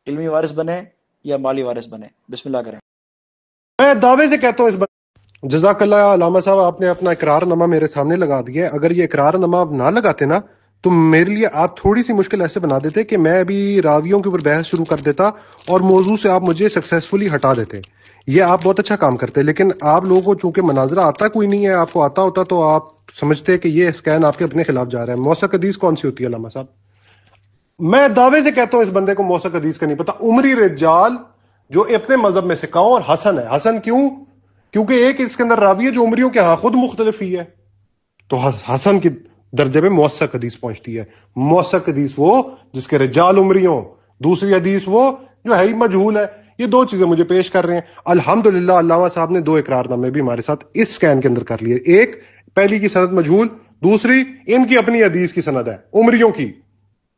علمی وارث بنے یا مالی وارث بنے؟ بسم اللہ کریں. میں دعوے سے کہتا ہوں اس جزاک اللہ علامہ صاحب، آپ نے اپنا اقرار نامہ میرے سامنے لگا دیا ہے. اگر یہ اقرار نامہ آپ نہ لگاتے نا تو میرے لیے آپ تھوڑی سی مشکل ایسے بنا دیتے کہ میں ابھی راویوں کے اوپر بحث شروع کر دیتا اور موضوع سے آپ مجھے سکسیسفلی ہٹا دیتے. یہ آپ بہت اچھا کام کرتے، لیکن آپ لوگوں کو چونکہ مناظرہ آتا کوئی نہیں ہے، آپ کو آتا ہوتا تو آپ سمجھتے کہ یہ اسکین آپ کے اپنے خلاف جا رہا ہے. موثق حدیث کون سی ہوتی ہے علامہ صاحب؟ میں دعوے سے کہتا ہوں اس بندے کو موثق حدیث کا نہیں پتا. عمری رجال جو اپنے مذہب میں سکھاؤ، اور حسن ہے. حسن کیوں؟ کیونکہ ایک اس کے اندر راوی ہے جو عمریوں کے ہاں خود مختلف ہی ہے، تو حسن کی درجے میں موثق حدیث پہنچتی ہے. موثق حدیث وہ جس کے رجال عمریوں، دوسری حدیث وہ جو ہے ہی مجہول ہے. یہ 2 چیزیں مجھے پیش کر رہے ہیں. الحمدللہ علامہ صاحب نے 2 اقرار نامے بھی ہمارے ساتھ اس سکین کے اندر کر لیے. ایک پہلی کی سند مجہول، دوسری ان کی اپنی حدیث کی سند ہے عمریوں کی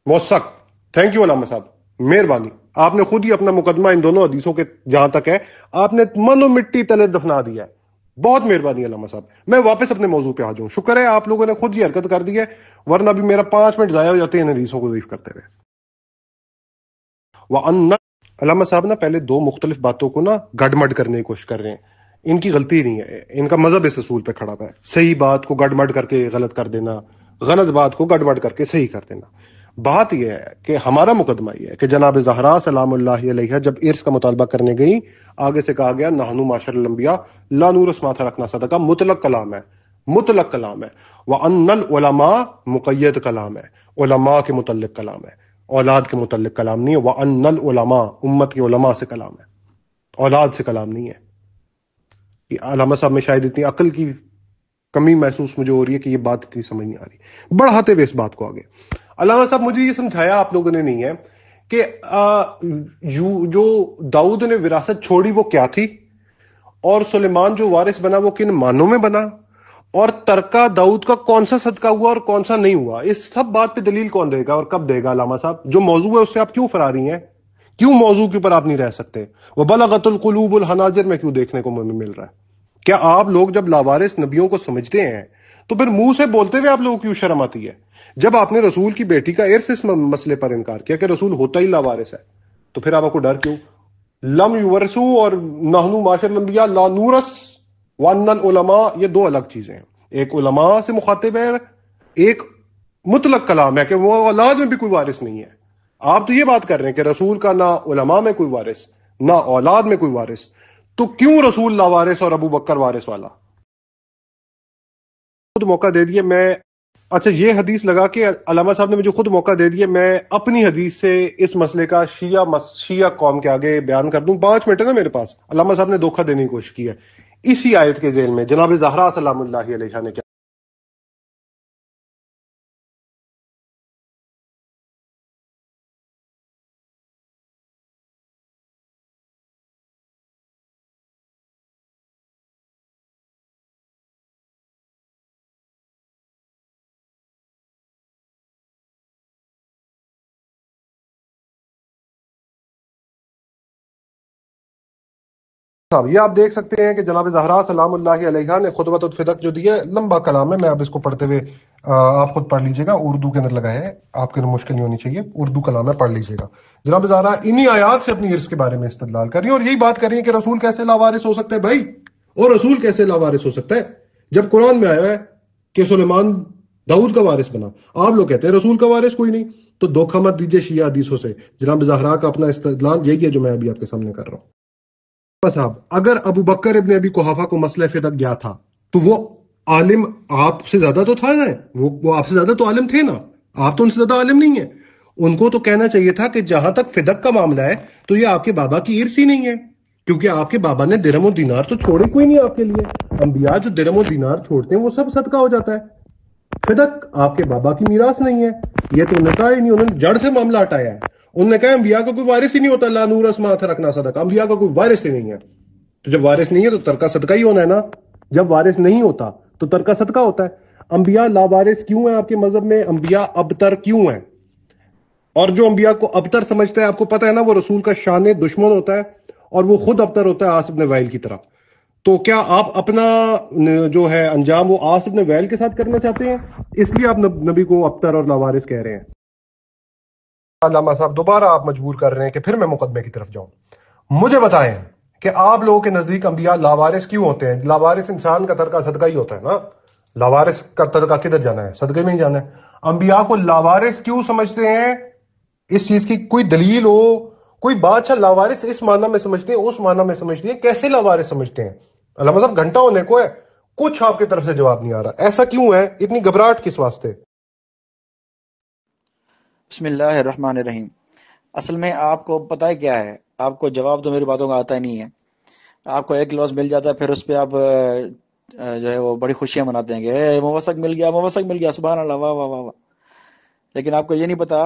موثق. تھینک یو علامہ صاحب، مہربانی. آپ نے خود ہی اپنا مقدمہ ان دونوں حدیثوں کے جہاں تک ہے آپ نے من و مٹی تلے دفنا دیا ہے. بہت مہربانی علامہ صاحب. میں واپس اپنے موضوع پہ آ جاؤں. شکر ہے آپ لوگوں نے خود ہی حرکت کر دی ہے، ورنہ بھی میرا 5 منٹ ضائع ہو جاتے ہیں ان حدیثوں کو ضعیف کرتے ہوئے. وَأَنَّ علامہ صاحب نا پہلے 2 مختلف باتوں کو نا گڈ مڈ کرنے کی کوشش کر رہے ہیں. ان کی غلطی نہیں ہے، ان کا مذہب اس اصول پہ کھڑا ہوا ہے. صحیح بات کو گڈ مڈ کر کے غلط کر دینا، غلط بات کو گڈ مڈ کر کے صحیح کر دینا. بات یہ ہے کہ ہمارا مقدمہ یہ ہے کہ جناب زہرا سلام اللہ علیہ جب عرس کا مطالبہ کرنے گئی، آگے سے کہا گیا نحنو معاشر الانبیاء لا نورث ما ترکنا صدقہ. مطلق کلام ہے، مطلق کلام ہے. وَأَنَّ الْعُلَمَاء مقید کلام ہے، علماء کے متعلق کلام ہے، اولاد کے متعلق کلام نہیں ہے. وَأَنَّ الْعُلَمَاء امت کے علماء سے کلام ہے، اولاد سے کلام نہیں ہے. یہ علامہ صاحب میں شاید اتنی عقل کی کمی محسوس مجھے ہو رہی ہے کہ یہ بات اتنی سمجھ نہیں آ رہی. بڑھاتے ہوئے اس بات کو آگے، علامہ صاحب مجھے یہ سمجھایا آپ لوگوں نے نہیں ہے کہ جو داؤد نے وراثت چھوڑی وہ کیا تھی، اور سلیمان جو وارث بنا وہ کن معنوں میں بنا، اور ترکہ داؤد کا کون سا صدقہ ہوا اور کون سا نہیں ہوا. اس سب بات پہ دلیل کون دے گا اور کب دے گا علامہ صاحب؟ جو موضوع ہے اس سے آپ کیوں فراری ہیں؟ کیوں موضوع کے اوپر آپ نہیں رہ سکتے؟ وہ بلغت القلوب الحناجر میں کیوں دیکھنے کو مل رہا ہے؟ کیا آپ لوگ جب لاوارث نبیوں کو سمجھتے ہیں تو پھر منہ سے بولتے ہوئے آپ لوگوں کیوں شرم آتی ہے؟ جب آپ نے رسول کی بیٹی کا ارث اس مسئلے پر انکار کیا کہ رسول ہوتا ہی لاوارث ہے، تو پھر آپ کو ڈر کیوں؟ لم یورثو اور نحنو معاشر الانبیاء لا نورث وان العلماء، یہ 2 الگ چیزیں ہیں. ایک علماء سے مخاطب ہے، ایک مطلق کلام ہے کہ وہ اولاد میں بھی کوئی وارث نہیں ہے. آپ تو یہ بات کر رہے ہیں کہ رسول کا نہ علماء میں کوئی وارث نہ اولاد میں کوئی وارث، تو کیوں رسول لاوارث اور ابو بکر وارث والا؟ خود موقع دے دیے. میں اچھا یہ حدیث لگا کے علامہ صاحب نے مجھے خود موقع دے دیا، میں اپنی حدیث سے اس مسئلے کا شیعہ قوم کے آگے بیان کر دوں. 5 منٹ ہے نا میرے پاس. علامہ صاحب نے دھوکہ دینے کی کوشش کی ہے اسی آیت کے ذیل میں. جناب زہرا سلام اللہ علیہا نے کیا صاحب، یہ آپ دیکھ سکتے ہیں کہ جناب زہرا سلام اللہ علیہا نے خطبۃ الفدق جو دی ہے، لمبا کلام ہے. میں اب اس کو پڑھتے ہوئے آپ خود پڑھ لیجئے گا، اردو کے اندر لگا ہے، آپ کے لیے مشکل نہیں ہونی چاہیے، اردو کلام ہے، پڑھ لیجئے گا. جناب زہرا انہی آیات سے اپنی عرض کے بارے میں استدلال کر رہی ہیں اور یہی بات کر رہی ہیں کہ رسول کیسے لاوارث ہو سکتا ہے بھائی، اور رسول کیسے لاوارث ہو سکتا ہے جب قرآن میں آیا ہے کہ سلیمان داؤد کا وارث بنا. آپ لوگ کہتے ہیں رسول کا وارث کوئی نہیں. تو دھوکہ مت دیجئے شیعہ حدیثوں سے. جناب زہرا کا اپنا استدلال یہی ہے جو میں ابھی آپ کے سامنے کر رہا ہوں. صاحب، اگر ابو بکر ابن ابی قحافہ کو مسئلہ فدق گیا تھا تو وہ عالم آپ سے زیادہ تو تھا نا، وہ آپ سے زیادہ تو عالم تھے نا، آپ تو ان سے زیادہ عالم نہیں ہیں. ان کو تو کہنا چاہیے تھا کہ جہاں تک فدق کا معاملہ ہے تو یہ آپ کے بابا کی ارث ہی نہیں ہے، کیونکہ آپ کے بابا نے درہم و دینار تو چھوڑے کوئی نہیں آپ کے لیے. انبیاء جو درہم و دینار چھوڑتے ہیں وہ سب صدقہ ہو جاتا ہے. فدق آپ کے بابا کی میراث نہیں ہے. یہ تو انہوں نے کہا ہی نہیں، انہوں نے جڑ سے معاملہ ہٹایا ہے. انہوں نے کہا انبیاء کا کوئی وارث ہی نہیں ہوتا، لا نورث ما ترکنا صدقہ، انبیاء کا کوئی وارث ہی نہیں ہے. تو جب وارث نہیں ہے تو ترکہ صدقہ ہی ہونا ہے نا. جب وارث نہیں ہوتا تو ترکہ صدقہ ہوتا ہے. انبیاء لاوارث کیوں ہیں آپ کے مذہب میں؟ انبیاء ابتر کیوں ہیں؟ اور جو انبیاء کو ابتر سمجھتا ہے، آپ کو پتہ ہے نا، وہ رسول کا شان دشمن ہوتا ہے اور وہ خود ابتر ہوتا ہے عاص بن وائل کی طرح. تو کیا آپ اپنا جو ہے انجام وہ عاص بن وائل کے ساتھ کرنا چاہتے ہیں؟ اس لیے آپ نبی کو ابتر اور لاوارث کہہ رہے ہیں. علامہ صاحب دوبارہ آپ مجبور کر رہے ہیں کہ پھر میں مقدمے کی طرف جاؤں. مجھے بتائیں کہ آپ لوگوں کے نزدیک انبیاء لاوارث کیوں ہوتے ہیں؟ لاوارث انسان کا ترکہ صدقہ ہی ہوتا ہے نا. لاوارث کا ترکہ کدھر جانا ہے؟ صدقے میں ہی جانا ہے. انبیاء کو لاوارث کیوں سمجھتے ہیں؟ اس چیز کی کوئی دلیل ہو، کوئی بات. اچھا لاوارث اس معنی میں سمجھتے ہیں، اس معنی میں سمجھتے ہیں، کیسے لاوارث سمجھتے ہیں؟ علامہ صاحب گھنٹہ ہونے کو ہے، کچھ آپ کی طرف سے جواب نہیں آ رہا. ایسا کیوں ہے؟ اتنی گھبراہٹ کس واسطے؟ بسم اللہ الرحمن الرحیم. اصل میں آپ کو پتہ ہے کیا ہے، آپ کو جواب تو میری باتوں کا آتا ہی نہیں ہے. آپ کو ایک لفظ مل جاتا ہے، پھر اس پہ آپ جو ہے وہ بڑی خوشیاں مناتے ہیں کہ موثق مل گیا، موثق مل گیا، سبحان اللہ، واہ واہ واہ واہ. لیکن آپ کو یہ نہیں پتا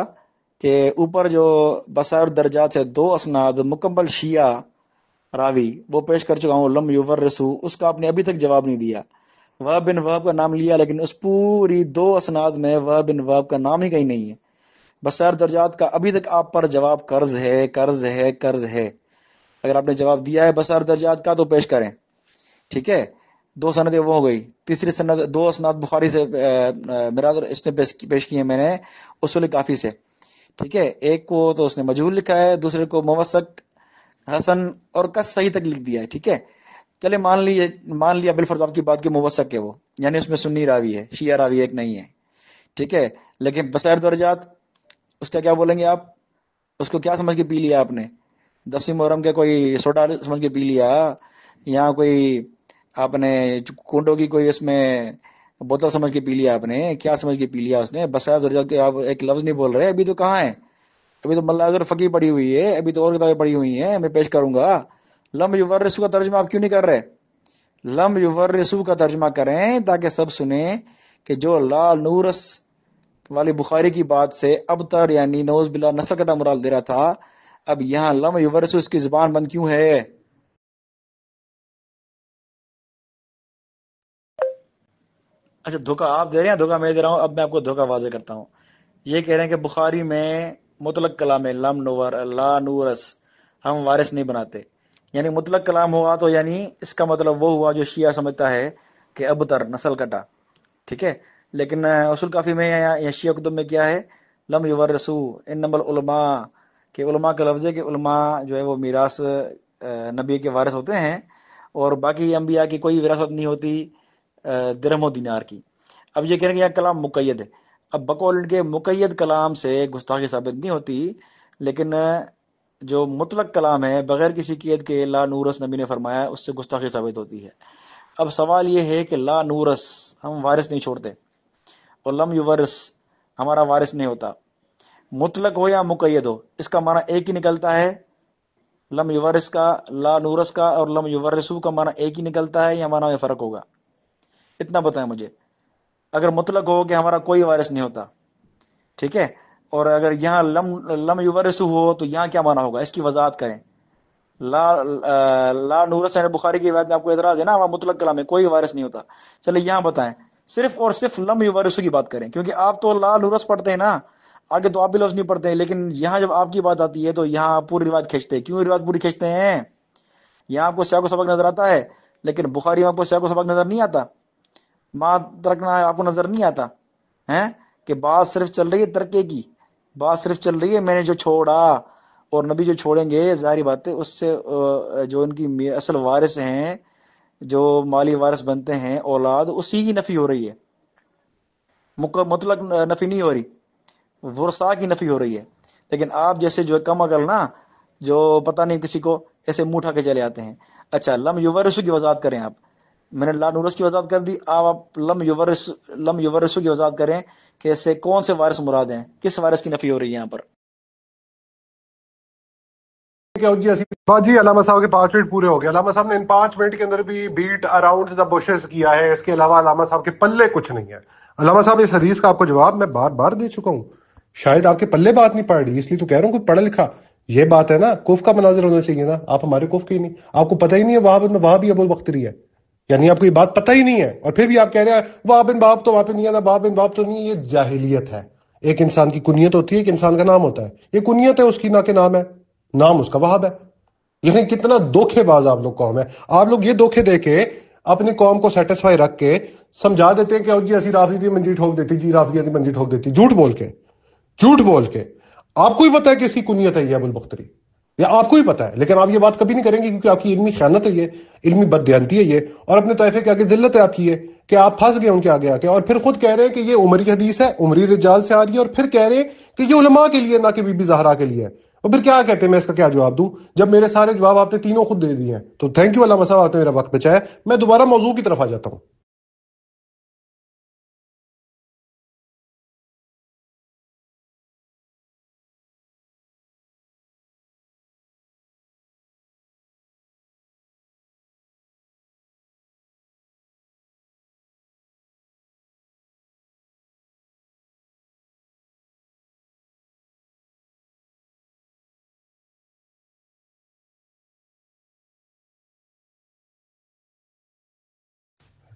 کہ اوپر جو بصائر درجات سے 2 اسناد مکمل شیعہ راوی وہ پیش کر چکا ہوں، لم یورسو، اس کا آپ نے ابھی تک جواب نہیں دیا. وہب بن وہب کا نام لیا لیکن اس پوری 2 اسناد میں وہب بن وہب کا نام ہی کہیں نہیں ہے. بصائر درجات کا ابھی تک آپ پر جواب قرض ہے، قرض ہے، قرض ہے. اگر آپ نے جواب دیا ہے بصائر درجات کا تو پیش کریں. ٹھیک ہے، 2 سندیں وہ ہو گئی. تیسری سند 2 اسناد بخاری سے میرا اس نے پیش کی ہے میں نے اصول کافی سے. ٹھیک ہے، ایک کو تو اس نے مجہول لکھا ہے، دوسرے کو موثق حسن اور کس صحیح تک لکھ دیا ہے. ٹھیک ہے، چلے مان لیا بالفرض آپ کی بات کی موثق ہے وہ، یعنی اس میں سنی راوی ہے، شیعہ راوی ایک نہیں ہے. ٹھیک ہے، لیکن بصائر درجات اس کا کیا بولیں گے آپ؟ اس کو کیا سمجھ کے پی لیا آپ نے؟ 10 محرم کے کوئی سوڈا سمجھ کے پی لیا، یا کوئی آپ نے کنڈوں کی کوئی اس میں بوتل سمجھ کے پی لیا؟ آپ نے کیا سمجھ کے پی لیا؟ اس نے بصائر درجات کے آپ ایک لفظ نہیں بول رہے. ابھی تو کہاں ہے؟ ابھی تو ملاذر فقی پڑی ہوئی ہے، ابھی تو اور کتابیں پڑی ہوئی ہیں، میں پیش کروں گا. لم یورثو کا ترجمہ آپ کیوں نہیں کر رہے؟ لم یورثو کا ترجمہ کریں تاکہ سب سنیں کہ جو لا نورس والی بخاری کی بات سے ابتر یعنی نوز باللہ نسل کٹا مراد دے رہا تھا، اب یہاں لم یورثو اس کی زبان بند کیوں ہے؟ اچھا دھوکہ آپ دے رہے ہیں، دھوکہ میں دے رہا ہوں. اب میں آپ کو دھوکہ واضح کرتا ہوں. یہ کہہ رہے ہیں کہ بخاری میں مطلق کلام ہے، لم نور لا نورس، ہم وارث نہیں بناتے. یعنی مطلق کلام ہوا تو یعنی اس کا مطلب وہ ہوا جو شیعہ سمجھتا ہے کہ ابتر نسل کٹا. ٹھیک ہے، لیکن اصول کافی میں یا شیعہ کتب میں کیا ہے؟ لم یورثو انما العلماء، کہ علماء کا لفظ ہے کہ علماء جو ہے وہ میراث نبی کے وارث ہوتے ہیں، اور باقی انبیاء کی کوئی وراثت نہیں ہوتی درہم و دینار کی. اب یہ کہہ رہے ہیں کہ یہ کلام مقید ہے. اب بقول ان کے مقید کلام سے گستاخی ثابت نہیں ہوتی، لیکن جو مطلق کلام ہے بغیر کسی قید کے لا نورس نبی نے فرمایا، اس سے گستاخی ثابت ہوتی ہے. اب سوال یہ ہے کہ لا نورس ہم وارث نہیں چھوڑتے، اور لم یورث ہمارا وارث نہیں ہوتا. مطلق ہو یا مقید ہو اس کا معنی ایک ہی نکلتا ہے. لم یورث کا، لا نورث کا اور لم یورثو کا معنی ایک ہی نکلتا ہے یا معنی میں فرق ہوگا؟ اتنا بتائیں مجھے. اگر مطلق ہو کہ ہمارا کوئی وارث نہیں ہوتا، ٹھیک ہے، اور اگر یہاں لم یورثو ہو تو یہاں کیا معنی ہوگا؟ اس کی وضاحت کریں. لا نورث ہے بخاری کی روایت میں آپ کو اعتراض ہے نا، وہاں مطلق کلام میں کوئی وارث نہیں ہوتا. چلے یہاں بتائیں، صرف اور صرف لم یورثو کی بات کریں، کیونکہ آپ تو لا نورث پڑھتے ہیں نا، آگے تو آپ بھی لفظ نہیں پڑھتے ہیں، لیکن یہاں جب آپ کی بات آتی ہے تو یہاں آپ پوری روایت کھینچتے ہیں. کیوں روایت پوری کھینچتے ہیں؟ یہاں آپ کو سیاق و سبق نظر آتا ہے، لیکن بخاری میں آپ کو سیاق و سبق نظر نہیں آتا. ماں ترکنا آپ کو نظر نہیں آتا ہے کہ بات صرف چل رہی ہے ترکے کی، بات صرف چل رہی ہے میں نے جو چھوڑا، اور نبی جو چھوڑیں گے ظاہری بات ہے اس سے جو ان کی اصل وارث ہیں، جو مالی وارث بنتے ہیں اولاد، اسی کی نفی ہو رہی ہے، مطلق نفی نہیں ہو رہی، ورثاء کی نفی ہو رہی ہے. لیکن آپ جیسے جو کم عقل نا، جو پتہ نہیں کسی کو ایسے منہ اٹھا کے چلے آتے ہیں. اچھا لم یورثو کی وضاحت کریں آپ. میں نے لا نورث کی وضاحت کر دی، آپ لم یورثو کی وضاحت کریں کہ اس سے کون سے وارث مراد ہیں، کس وارث کی نفی ہو رہی ہے یہاں پر؟ جی علامہ صاحب کے 5 منٹ پورے ہو گئے. علامہ صاحب نے ان 5 منٹ کے اندر بھی بیٹ اراؤنڈ دا بشز کیا ہے، اس کے علاوہ علامہ صاحب کے پلے کچھ نہیں ہے. علامہ صاحب اس حدیث کا آپ کو جواب میں بار بار دے چکا ہوں، شاید آپ کے پلے بات نہیں پڑ رہی، اس لیے تو کہہ رہا ہوں کوئی پڑھا لکھا. یہ بات ہے نا، کف کا مناظر ہونا چاہیے نا، آپ ہمارے کف کے ہی نہیں، آپ کو پتہ ہی نہیں ہے وہاں بھی ابو البختری ہے، یعنی آپ کو یہ بات پتہ ہی نہیں ہے، اور پھر بھی آپ کہہ رہے ہیں وہاں بن باب تو وہاں پہ نہیں ہے نا، باب بن باب تو نہیں. یہ جاہلیت ہے. ایک انسان کی کنیت ہوتی ہے، ایک انسان کا نام ہوتا ہے. یہ کنیت ہے اس کی، نہ کہ نام ہے. نام اس کا وہاب ہے. لیکن کتنا دھوکے باز آپ لوگ قوم ہے. آپ لوگ یہ دھوکے دے کے اپنی قوم کو سیٹسفائی رکھ کے سمجھا دیتے ہیں کہ جی اسی رافضی دی منجی ٹھوک دیتی، جی رافضی دی منجی ٹھوک دیتی، جھوٹ بول کے، جھوٹ بول کے. آپ کو ہی پتا ہے کہ اس کی کنیت ہے یہ ابو البختری، یا آپ کو ہی پتا ہے، لیکن آپ یہ بات کبھی نہیں کریں گے کیونکہ آپ کی علمی خیانت ہے یہ، علمی بددیانتی ہے یہ، اور اپنے طائفے کے آگے ذلت ہے آپ کی یہ کہ آپ پھنس گئے ان کے آگے آ کے، اور پھر خود کہہ رہے ہیں کہ یہ عمری حدیث ہے، عمری رجال سے آ رہی ہے، اور پھر کہہ رہے ہیں کہ یہ علماء کے لیے نہ کہ بی بی زہرا کے لیے. اور پھر کیا کہتے ہیں، میں اس کا کیا جواب دوں جب میرے سارے جواب آپ نے تینوں خود دے دیے ہیں؟ تو تھینک یو علامہ صاحب، آپ نے میرا وقت بچایا. میں دوبارہ موضوع کی طرف آ جاتا ہوں.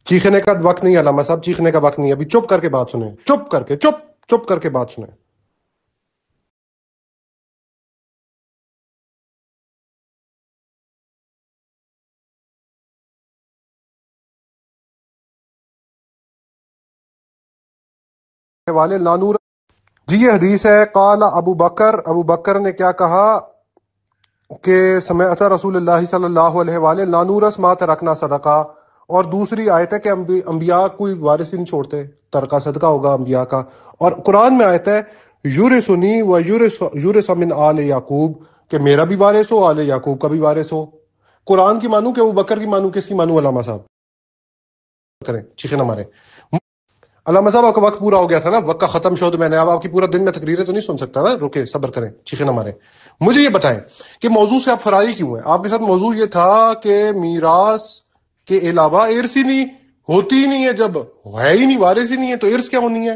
چیخنے کا وقت نہیں علامہ صاحب، چیخنے کا وقت نہیں. ابھی چپ کر کے بات سنیں، چپ کر کے، چپ کر کے بات سنیں. والے لانور. جی یہ حدیث ہے، قال ابو بکر نے کیا کہا کہ سمعت رسول اللہ صلی اللہ علیہ وآلہ لانورس ما ترکنا صدقہ. اور دوسری آیت ہے کہ انبیاء کوئی وارث ہی نہیں چھوڑتے، ترکہ صدقہ ہوگا انبیاء کا. اور قرآن میں آیت ہے یورثنی و یورث من آل یعقوب، کہ میرا بھی وارث ہو، آل یعقوب کا بھی وارث ہو. قرآن کی مانوں کہ ابو بکر کی مانوں، کس کی مانوں علامہ صاحب؟ کریں چیخے نہ مارے. علامہ صاحب آپ کا وقت پورا ہو گیا تھا نا، وقت کا ختم شو تو میں نے اب آپ کی پورا دن میں تقریریں تو نہیں سن سکتا نا، رکے صبر کریں، چیخے نہ مارے. مجھے یہ بتائیں کہ موضوع سے آپ فرائی کیوں ہیں؟ آپ کے ساتھ موضوع یہ تھا کہ میراث کے علاوہ ارث ہی نہیں ہوتی ہی نہیں ہے، جب ہے ہی نہیں، وارث ہی نہیں ہے تو ارث کیا ہونی ہے؟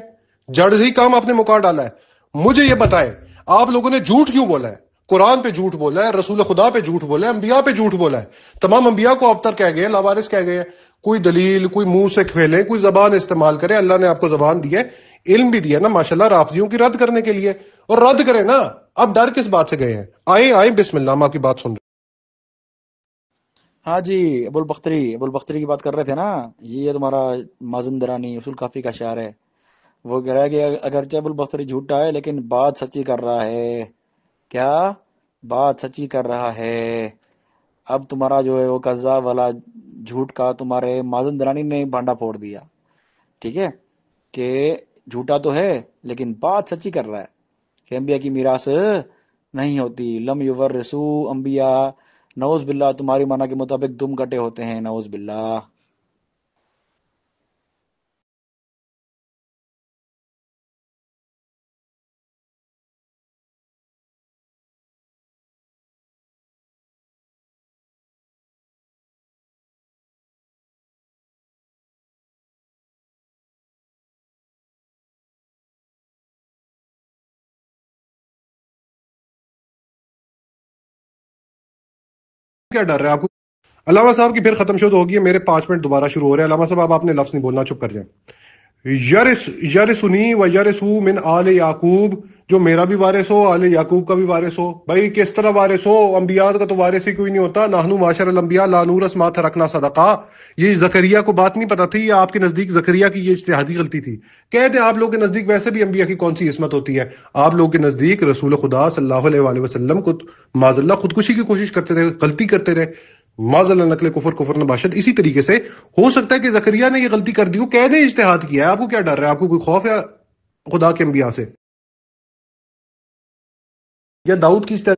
جڑ سے ہی کام آپ نے مکا ڈالا ہے. مجھے یہ بتائیں آپ لوگوں نے جھوٹ کیوں بولا ہے؟ قرآن پہ جھوٹ بولا ہے، رسول خدا پہ جھوٹ بولا ہے، انبیاء پہ جھوٹ بولا ہے. تمام انبیاء کو ابتر کہہ گئے، لاوارث کہہ گئے. کوئی دلیل، کوئی منہ سے کھیلیں، کوئی زبان استعمال کرے. اللہ نے آپ کو زبان دی ہے، علم بھی دیا نا ماشاءاللہ رافضیوں کی رد کرنے کے لیے، اور رد کریں نا. اب ڈر کس بات سے گئے ہیں؟ آئیں بسم اللہ، ہم آپ کی بات سن رہے ہاں جی، ابو البختری کی بات کر رہے تھے نا. یہ تمہارا مازن درانی اصول کافی کا شعر ہے. وہ کہہ رہا ہے کہ اگرچہ ابو البختری جھوٹا ہے لیکن بات سچی کر رہا ہے. کیا بات سچی کر رہا ہے؟ اب تمہارا جو ہے وہ کذاب والا جھوٹ کا تمہارے مازن درانی نے بھانڈا پھوڑ دیا، ٹھیک ہے، کہ جھوٹا تو ہے لیکن بات سچی کر رہا ہے کہ انبیاء کی میراث نہیں ہوتی. لم یورثو انبیاء، نعوذ باللہ، تمہاری معنی کے مطابق دم کٹے ہوتے ہیں، نعوذ باللہ. کیا ڈر رہا ہے آپ کو؟ علامہ صاحب کی پھر ختم شد ہوگی ہے، میرے 5 منٹ دوبارہ شروع ہو رہے ہیں. علامہ صاحب اب آپ نے لفظ نہیں بولنا، چپ کر جائیں. یرثنی و یرثو من آل یعقوب، جو میرا بھی وارث ہو، آل یعقوب کا بھی وارث ہو. بھائی کس طرح وارث ہو؟ انبیاء کا تو وارث ہی کوئی نہیں ہوتا. نحنو معاشر الانبیاء لا نورث ما ترکنا صدقہ. یہ زکریا کو بات نہیں پتا تھی، یا آپ کے نزدیک زکریا کی یہ اجتہادی غلطی تھی؟ کہہ دیں آپ لوگوں کے نزدیک ویسے بھی انبیاء کی کون سی عصمت ہوتی ہے؟ آپ لوگوں کے نزدیک رسول خدا صلی اللہ علیہ وآلہ وسلم کو معاذ اللہ خودکشی کی کوشش کرتے رہے، غلطی کرتے رہے. معاذ اللہ نقل کفر کفر نباشد. اسی طریقے سے ہو سکتا ہے کہ زکریا نے یہ غلطی کر دی ہو، کہہ دیں اجتہاد کیا ہے. آپ کو کیا ڈر رہا ہے؟ آپ کو کوئی خوف ہے خدا کے انبیاء سے یا داؤد کی اجتہاد؟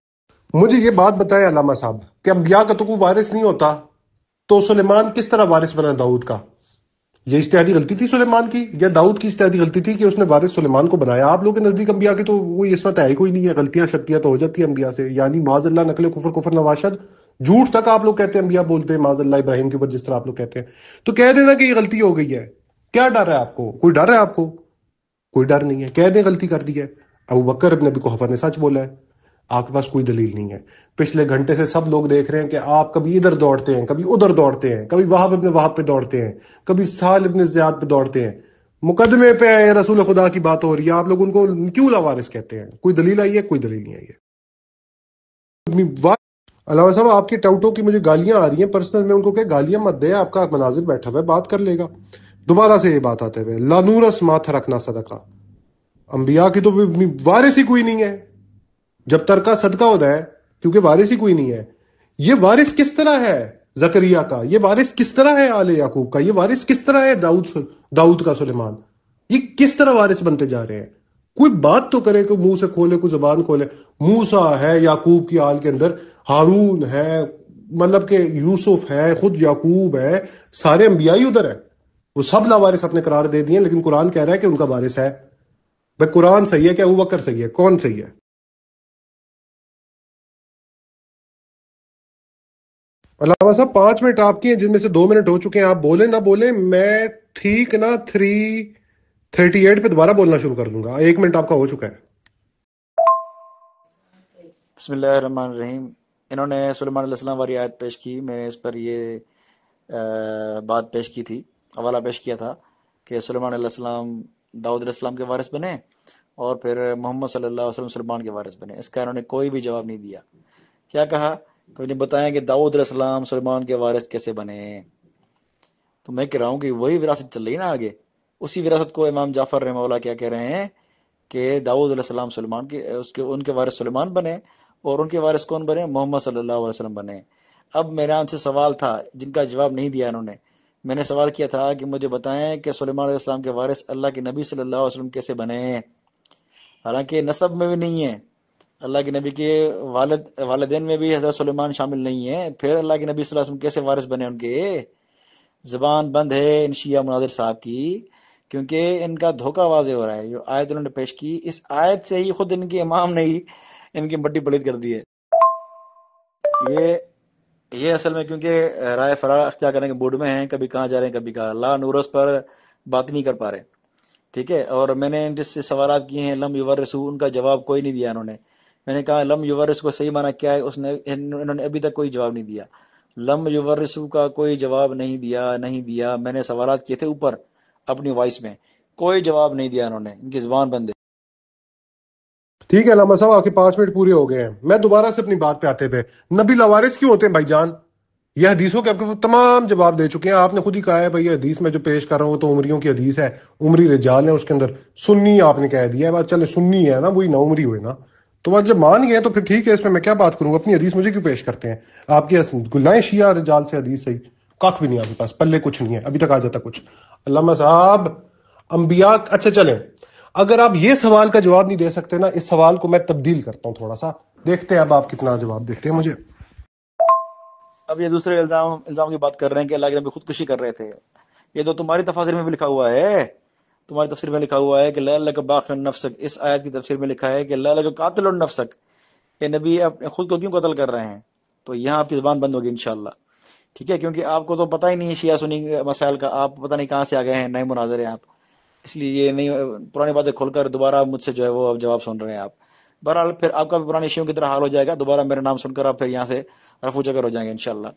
مجھے یہ بات بتائے علامہ صاحب کہ انبیاء کا تو کوئی وارث نہیں ہوتا، تو سلیمان کس طرح وارث بنا داؤد کا؟ یہ اجتہادی غلطی تھی سلیمان کی، یا داؤد کی اجتہادی غلطی تھی کہ اس نے وارث سلیمان کو بنایا؟ آپ لوگ کے نزدیک انبیاء کی تو کوئی عصمت ہے ہی کوئی نہیں ہے، غلطیاں شکتیاں تو ہو جاتی ہیں انبیاء سے. یعنی معاذ اللہ نقل کفر کفر نواشد، جھوٹ تک آپ لوگ کہتے ہیں انبیاء بولتے ہیں معاذ اللہ ابراہیم کے اوپر جس طرح آپ لوگ کہتے ہیں. تو کہہ دینا کہ یہ غلطی ہو گئی ہے. کیا ڈر ہے آپ کو؟ کوئی ڈر ہے آپ کو؟ کوئی ڈر نہیں ہے. کہہ دیں غلطی کر دی ہے. ابو بکر ابن ابی قحافہ نے سچ بولا ہے. آپ کے پاس کوئی دلیل نہیں ہے. پچھلے گھنٹے سے سب لوگ دیکھ رہے ہیں کہ آپ کبھی ادھر دوڑتے ہیں، کبھی ادھر دوڑتے ہیں، کبھی وہاب ابن وہاب پہ دوڑتے ہیں، کبھی سہل ابن زیاد پہ دوڑتے ہیں. مقدمے پہ رسول خدا کی بات ہو رہی ہے، آپ لوگ ان کو کیوں لاوارث کہتے ہیں؟ کوئی دلیل آئی ہے؟ کوئی دلیل نہیں آئی ہے. علامہ صاحب آپ کے ٹاؤٹوں کی مجھے گالیاں آ رہی ہیں پرسنل، میں ان کو کہ گالیاں مت دے، آپ کا مناظر بیٹھا ہوا ہے، بات کر لے گا. دوبارہ سے یہ بات آتے ہوئے لا نورس ما ترکنا صدقہ، انبیاء کی تو وارث ہی کوئی نہیں ہے جب ترکہ صدقہ ہوتا ہے، کیونکہ وارث ہی کوئی نہیں ہے. یہ وارث کس طرح ہے زکریا کا؟ یہ وارث کس طرح ہے آل یعقوب کا؟ یہ وارث کس طرح ہے داؤد کا سلیمان؟ یہ کس طرح وارث بنتے جا رہے ہیں؟ کوئی بات تو کرے، کوئی منہ سے کھولے، کوئی زبان کھولے. موسیٰ ہے یعقوب کی آل کے اندر، ہارون ہے، مطلب کہ یوسف ہے، خود یعقوب ہے، سارے انبیاء ہی ادھر ہیں. وہ سب لاوارث اپنے قرار دے دیے، لیکن قرآن کہہ رہا ہے کہ ان کا وارث ہے. بھائی قرآن صحیح ہے کہ ابو بکر صحیح ہے؟ کون صحیح ہے؟ علامہ صاحب 5 منٹ آپ کی ہیں، جن میں سے 2 منٹ ہو چکے ہیں. آپ بولیں نہ بولیں، میں ٹھیک نا 3:38 پہ دوبارہ بولنا شروع کر دوں گا. 1 منٹ آپ کا ہو چکا ہے. بسم اللہ الرحمن الرحیم. انہوں نے سلیمان علیہ السلام والی آیت پیش کی، میں نے اس پر یہ بات پیش کی تھی، حوالہ پیش کیا تھا کہ سلیمان علیہ السلام داؤد علیہ السلام کے وارث بنے اور پھر محمد صلی اللہ علیہ وسلم سلیمان کے وارث بنے. اس کا انہوں نے کوئی بھی جواب نہیں دیا. کیا کہا کہ مجھے بتائیں کہ داؤد علیہ السلام سلیمان کے وارث کیسے بنے. تو میں کہہ رہا ہوں کہ وہی وراثت چل رہی نا آگے، اسی وراثت کو امام جعفر رحمہ اللہ کیا کہہ رہے ہیں کہ داؤد علیہ السلام سلیمان کے ان کے وارث سلیمان بنے اور ان کے وارث کون بنے؟ محمد صلی اللہ علیہ وسلم بنے. اب میرا ان سے سوال تھا جن کا جواب نہیں دیا انہوں نے. میں نے سوال کیا تھا کہ مجھے بتائیں کہ سلیمان علیہ السلام کے وارث اللہ کے نبی صلی اللہ علیہ وسلم کیسے بنے، حالانکہ نسب میں بھی نہیں ہے. اللہ کے نبی کے والدین میں بھی حضرت سلیمان شامل نہیں ہے، پھر اللہ کے نبی صلی اللہ علیہ وسلم کیسے وارث بنے ان کے؟ زبان بند ہے ان شیعہ مناظر صاحب کی، کیونکہ ان کا دھوکہ واضح ہو رہا ہے. جو آیت انہوں نے پیش کی، اس آیت سے ہی خود ان کے امام نے ہی ان کی مٹی پلیت کر دی ہے. یہ اصل میں کیونکہ رائے فرار اختیار کرنے کے موڈ میں ہیں، کبھی کہاں جا رہے ہیں کبھی کہاں، لا نورس پر بات نہیں کر پا رہے. ٹھیک ہے. اور میں نے جس سے سوالات کیے ہیں لم یورثو، ان کا جواب کوئی نہیں دیا انہوں نے. میں نے کہا لم یورث کو صحیح معنی کیا ہے، انہوں نے ابھی تک کوئی جواب نہیں دیا. لم یورثو کا کوئی جواب نہیں دیا. میں نے سوالات کیے تھے اوپر اپنی وائس میں، کوئی جواب نہیں دیا انہوں نے، ان کی زبان بند ہے. ٹھیک ہے علامہ صاحب، آپ کے 5 منٹ پورے ہو گئے ہیں. میں دوبارہ سے اپنی بات پہ آتے پہ، نبی لاوارث کیوں ہوتے ہیں بھائی جان؟ یہ حدیثوں کے آپ کو تمام جواب دے چکے ہیں. آپ نے خود ہی کہا ہے بھائی یہ حدیث میں جو پیش کر رہا ہوں تو عمریوں کی حدیث ہے، عمری رجال ہے اس کے اندر. سنی آپ نے کہہ دیا ہے، بات چلے سنی ہے نا، وہی نہ عمری ہوئے نا. تو بات جب مان گئے تو پھر ٹھیک ہے، اس میں کیا بات کروں؟ اپنی حدیث مجھے کیوں پیش کرتے ہیں؟ آپ کی لائیں شیعہ رجال سے حدیث صحیح کخ بھی نہیں آپ کے پاس، پلے کچھ نہیں ہے، ابھی تک آ جاتا کچھ. علامہ صاحب انبیاء، اچھا چلیں، اگر آپ یہ سوال کا جواب نہیں دے سکتے نا، اس سوال کو میں تبدیل کرتا ہوں تھوڑا سا، دیکھتے ہیں اب آپ کتنا جواب دیتے ہیں مجھے. اب یہ دوسرے الزام کی بات کر رہے ہیں کہ اللہ کے نبی خودکشی کر رہے تھے. یہ تو تمہاری تفاسیر میں بھی لکھا ہوا ہے، تمہاری تفسیر میں لکھا ہوا ہے کہ لعلک باخع نفسک. اس آیت کی تفسیر میں لکھا ہے کہ لعلک قاتل نفسک، کہ نبی اپنے خود کو کیوں قتل کر رہے ہیں. تو یہاں آپ کی زبان بند ہوگی انشاءاللہ. ٹھیک ہے، کیونکہ آپ کو تو پتہ ہی نہیں ہے شیعہ سنی مسائل کا، آپ پتہ نہیں کہاں سے آ گئے ہیں، نئے مناظر ہیں آپ، اس لیے یہ نہیں پرانی باتیں کھول کر دوبارہ مجھ سے جو ہے وہ اب جواب سن رہے ہیں آپ. بہرحال پھر آپ کا بھی پرانی شیوں کی طرح حال ہو جائے گا، دوبارہ میرا نام سن کر آپ پھر یہاں سے رفو چکر ہو جائیں گے انشاءاللہ.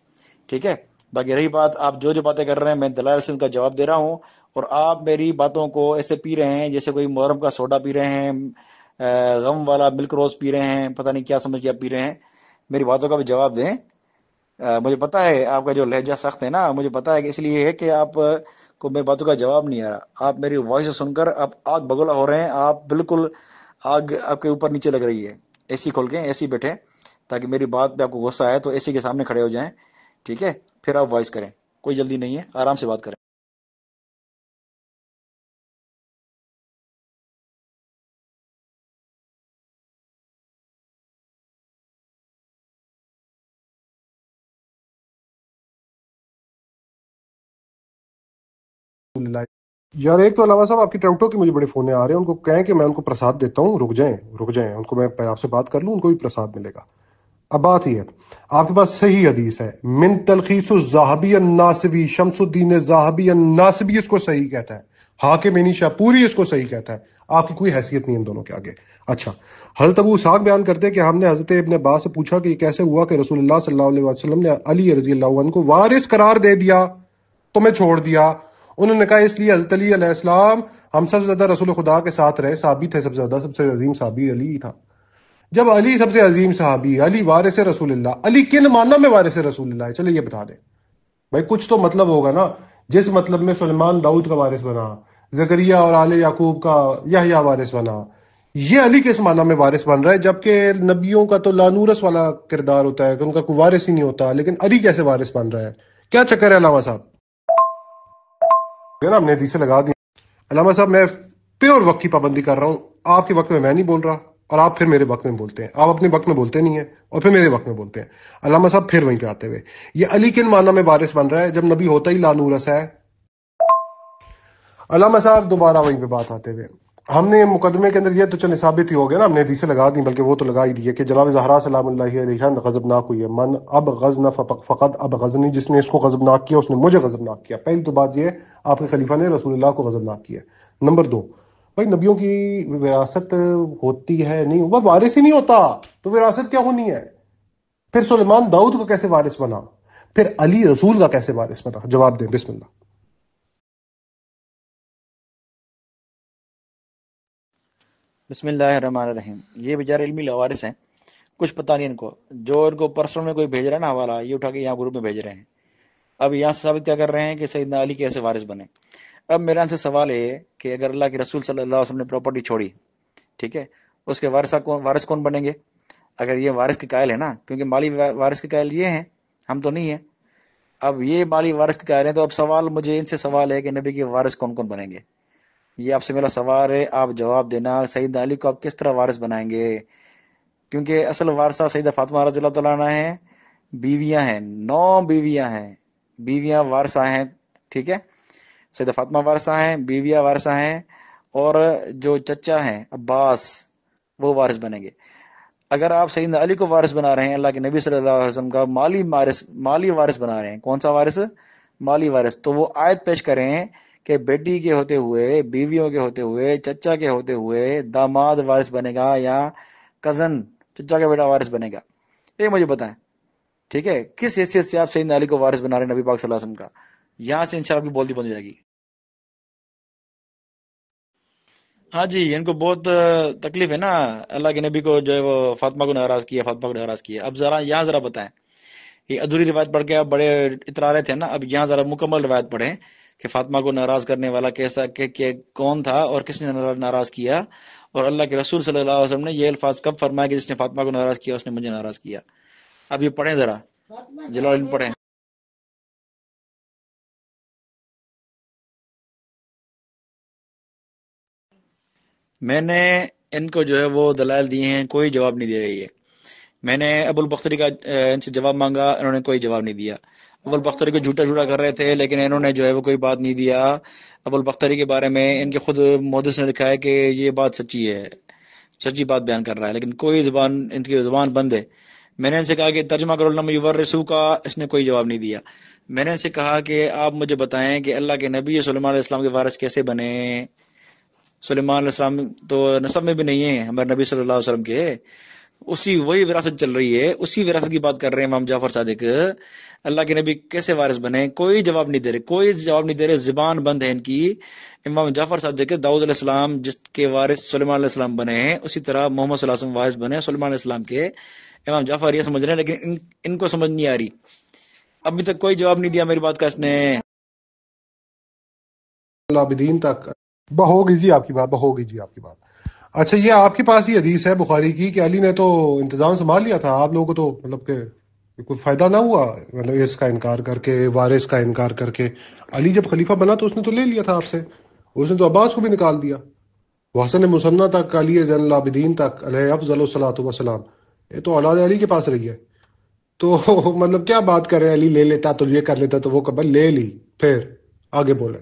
ٹھیک ہے. باقی رہی بات آپ جو باتیں کر رہے ہیں، میں دلائل سے ان کا جواب دے رہا ہوں، اور آپ میری باتوں کو ایسے پی رہے ہیں جیسے کوئی محرم کا سوڈا پی رہے ہیں، غم والا ملک روز پی رہے ہیں، پتہ نہیں کیا سمجھ کے آپ پی رہے ہیں. میری باتوں کا بھی جواب دیں. مجھے پتا ہے آپ کا جو لہجہ سخت ہے نا، مجھے پتا ہے کہ اس لیے ہے کہ آپ کو میری باتوں کا جواب نہیں آ رہا. آپ میری وائس سن کر آپ آگ بگولا ہو رہے ہیں، آپ بالکل آگ آپ کے اوپر نیچے لگ رہی ہے. اے سی کھول کے اے سی بیٹھے تاکہ میری بات پہ آپ کو غصہ آئے تو اے سی کے سامنے کھڑے ہو جائیں. ٹھیک ہے. پھر آپ وائس کریں، کوئی جلدی نہیں ہے، آرام سے بات کریں. یار ایک تو علامہ صاحب آپ کی ٹوٹو کی مجھے بڑے فون آ رہے ہیں، ان کو کہیں کہ میں ان کو پرساد دیتا ہوں، رک جائیں رک جائیں، ان کو میں آپ سے بات کر لوں، ان کو بھی پرساد ملے گا. اب بات یہ ہے، آپ کے پاس صحیح حدیث ہے، من تلخیص الذہبی الناصبی، شمس الدین الذہبی الناصبی اس کو صحیح کہتا ہے، حاکم شاہ پوری اس کو صحیح کہتا ہے. آپ کی کوئی حیثیت نہیں ان دونوں کے آگے. اچھا، حضرت ابو اسحاق بیان کرتے کہ ہم نے حضرت ابن عباس سے پوچھا کہ یہ کیسے ہوا کہ رسول اللہ صلی اللہ علیہ وسلم نے علی رضی اللہ عنہ کو وارث قرار دے دیا، تمہیں چھوڑ دیا. انہوں نے کہا اس لیے حضرت علی علیہ السلام ہم سب سے زیادہ رسول خدا کے ساتھ رہے، صحابی تھے سب سے زیادہ، سب سے عظیم صحابی علی تھا. جب علی سب سے عظیم صحابی، علی وارث رسول اللہ، علی کن معنی میں وارث رسول اللہ ہے؟ چلے یہ بتا دیں بھائی، کچھ تو مطلب ہوگا نا. جس مطلب میں سلیمان داؤد کا وارث بنا، زکریا اور آل یعقوب کا یحییٰ وارث بنا، یہ علی کس معنی میں وارث بن رہا ہے؟ جبکہ نبیوں کا تو لانورس والا کردار ہوتا ہے کہ ان کا کوئی وارث ہی نہیں ہوتا، لیکن علی کیسے وارث بن رہا ہے؟ کیا چکر ہے علامہ صاحب؟ نا ہم نے حدیثیں لگا دی. علامہ صاحب میں پیور وقت کی پابندی کر رہا ہوں، آپ کے وقت میں نہیں بول رہا، اور آپ پھر میرے وقت میں بولتے ہیں. آپ اپنے وقت میں بولتے نہیں ہیں اور پھر میرے وقت میں بولتے ہیں. علامہ صاحب پھر وہیں پہ آتے ہوئے، یہ علی کن معنی میں وارث بن رہا ہے جب نبی ہوتا ہی لانورس ہے؟ علامہ صاحب دوبارہ وہیں پہ بات آتے ہوئے، ہم نے مقدمے کے اندر یہ تو چلے ثابت ہی ہو گیا نا، ہم نے حدیثیں لگا دی، بلکہ وہ تو لگا ہی دی ہے کہ جناب زہرا سلام اللہ علیہا غضبناک ہوئی ہے. من اب غزن فقط اب غزنی، جس نے اس کو غضبناک کیا اس نے مجھے غضبناک کیا. پہلی تو بات یہ، آپ کے خلیفہ نے رسول اللہ کو غضبناک کیا. نمبر دو، بھائی نبیوں کی وراثت ہوتی ہے نہیں، وہ وارث ہی نہیں ہوتا تو وراثت کیا ہونی ہے؟ پھر سلیمان داؤد کا کیسے وارث بنا؟ پھر علی رسول کا کیسے وارث بنا؟ جواب دیں بسم اللہ. بسم اللہ الرحمن الرحیم. یہ بیچارے علمی لوارث ہیں، کچھ پتہ نہیں ان کو. جو ان کو پرسنل میں کوئی بھیج رہا ہے نا حوالہ، یہ اٹھا کے یہاں گروپ میں بھیج رہے ہیں. اب یہاں سے ثابت کیا کر رہے ہیں کہ سیدنا علی کیسے وارث بنے. اب میرے ان سے سوال ہے کہ اگر اللہ کے رسول صلی اللہ علیہ وسلم نے پراپرٹی چھوڑی، ٹھیک ہے، اس کے وارث کون بنیں گے؟ اگر یہ وارث کے قائل ہے نا، کیونکہ مالی وارث کے قائل یہ ہیں، ہم تو نہیں ہیں. اب یہ مالی وارث کے قائل ہیں، تو اب سوال مجھے ان سے سوال ہے کہ نبی کے وارث کون کون بنیں گے؟ یہ آپ سے میرا سوال ہے، آپ جواب دینا. سیدنا علی کو آپ کس طرح وارث بنائیں گے؟ کیونکہ اصل وارثہ سیدہ فاطمہ رضی اللہ تعالیٰ عنہ ہیں، بیویاں ہیں، 9 بیویاں ہیں، بیویاں وارثہ ہیں. ٹھیک ہے، سیدہ فاطمہ وارثہ ہیں، بیویاں وارثہ ہیں، اور جو چچا ہیں عباس وہ وارث بنیں گے. اگر آپ سیدنا علی کو وارث بنا رہے ہیں، اللہ کے نبی صلی اللہ علیہ وسلم کا مالی وارث بنا رہے ہیں، کون سا وارث؟ مالی وارث. تو وہ آیت پیش کریں کہ بیٹی کے ہوتے ہوئے، بیویوں کے ہوتے ہوئے، چچا کے ہوتے ہوئے داماد وارث بنے گا یا کزن چچا کا بیٹا وارث بنے گا؟ یہ مجھے بتائیں. ٹھیک ہے، کس حیثیت سے آپ سیدنا علی کو وارث بنا رہے ہیں نبی پاک صلی اللہ علیہ وسلم کا؟ یہاں سے انشاءاللہ کی بولتی بند ہو جائے گی. ہاں جی، ان کو بہت تکلیف ہے نا، اللہ کے نبی کو جو ہے وہ فاطمہ کو ناراض کیا، فاطمہ کو ناراض کیا. اب ذرا یہاں ذرا بتائیں، یہ ادھوری روایت پڑھ کے آپ بڑے اترا رہے تھے نا، اب یہاں ذرا مکمل روایت پڑھیں کہ فاطمہ کو ناراض کرنے والا کیسا کہ کون تھا اور کس نے ناراض کیا، اور اللہ کے رسول صلی اللہ علیہ وسلم نے یہ الفاظ کب فرمایا کہ جس نے فاطمہ کو ناراض کیا اس نے مجھے ناراض کیا. اب یہ پڑھیں ذرا، جلال الدین پڑھیں. میں نے ان کو جو ہے وہ دلائل دیے ہیں، کوئی جواب نہیں دے رہی ہے. میں نے ابو البختری کا ان سے جواب مانگا، انہوں نے کوئی جواب نہیں دیا. ابو البختری کو جھوٹا کر رہے تھے، لیکن انہوں نے جو ہے وہ کوئی بات نہیں دیا. ابو البختری کے بارے میں ان کے خود محدث نے لکھا ہے کہ یہ بات سچی ہے، سچی بات بیان کر رہا ہے، لیکن کوئی ان کی زبان بند ہے. میں نے ان سے کہا کہ ترجمہ کرو لم یورثو کا، اس نے کوئی جواب نہیں دیا. میں نے ان سے کہا کہ آپ مجھے بتائیں کہ اللہ کے نبی صلی اللہ علیہ وسلم کے وارث کیسے بنے؟ سلیمان علیہ السلام تو نسب میں بھی نہیں ہے ہمارے نبی صلی اللہ علیہ وسلم کے. اسی وہی وراثت چل رہی ہے, اسی وراثت کی بات کر رہے ہیں امام جعفر صادق. اللہ کے نبی کیسے وارث بنے؟ کوئی جواب نہیں دے رہے, کوئی جواب نہیں دے رہے, زبان بند ہے ان کی. امام جعفر صادق داؤد علیہ السلام جس کے وارث سلیمان علیہ السلام بنے ہیں, اسی طرح محمد صلی اللہ علیہ وسلم وارث بنے سلیمان علیہ السلام کے. امام جعفر یہ سمجھ رہے ہیں, لیکن ان کو سمجھ نہیں آ رہی. ابھی تک کوئی جواب نہیں دیا میری بات کا اس نے. العابدین تک ہوگی جی آپ کی بات, ہوگی جی آپ کی بات. اچھا, یہ آپ کے پاس ہی حدیث ہے بخاری کی کہ علی نے تو انتظام سنبھال لیا تھا, آپ لوگوں کو تو مطلب کہ کوئی فائدہ نہ ہوا, مطلب اس کا انکار کر کے, وارث کا انکار کر کے. علی جب خلیفہ بنا تو اس نے تو لے لیا تھا آپ سے, اس نے تو عباس کو بھی نکال دیا. حسن مثنیٰ تک, علی زین العابدین تک علیہ افضل الصلاۃ والسلام, یہ تو اولاد علی کے پاس رہی ہے. تو مطلب کیا بات کر رہے ہیں, علی لے لیتا تو یہ کر لیتا تو وہ قبل لے لی. پھر آگے بولے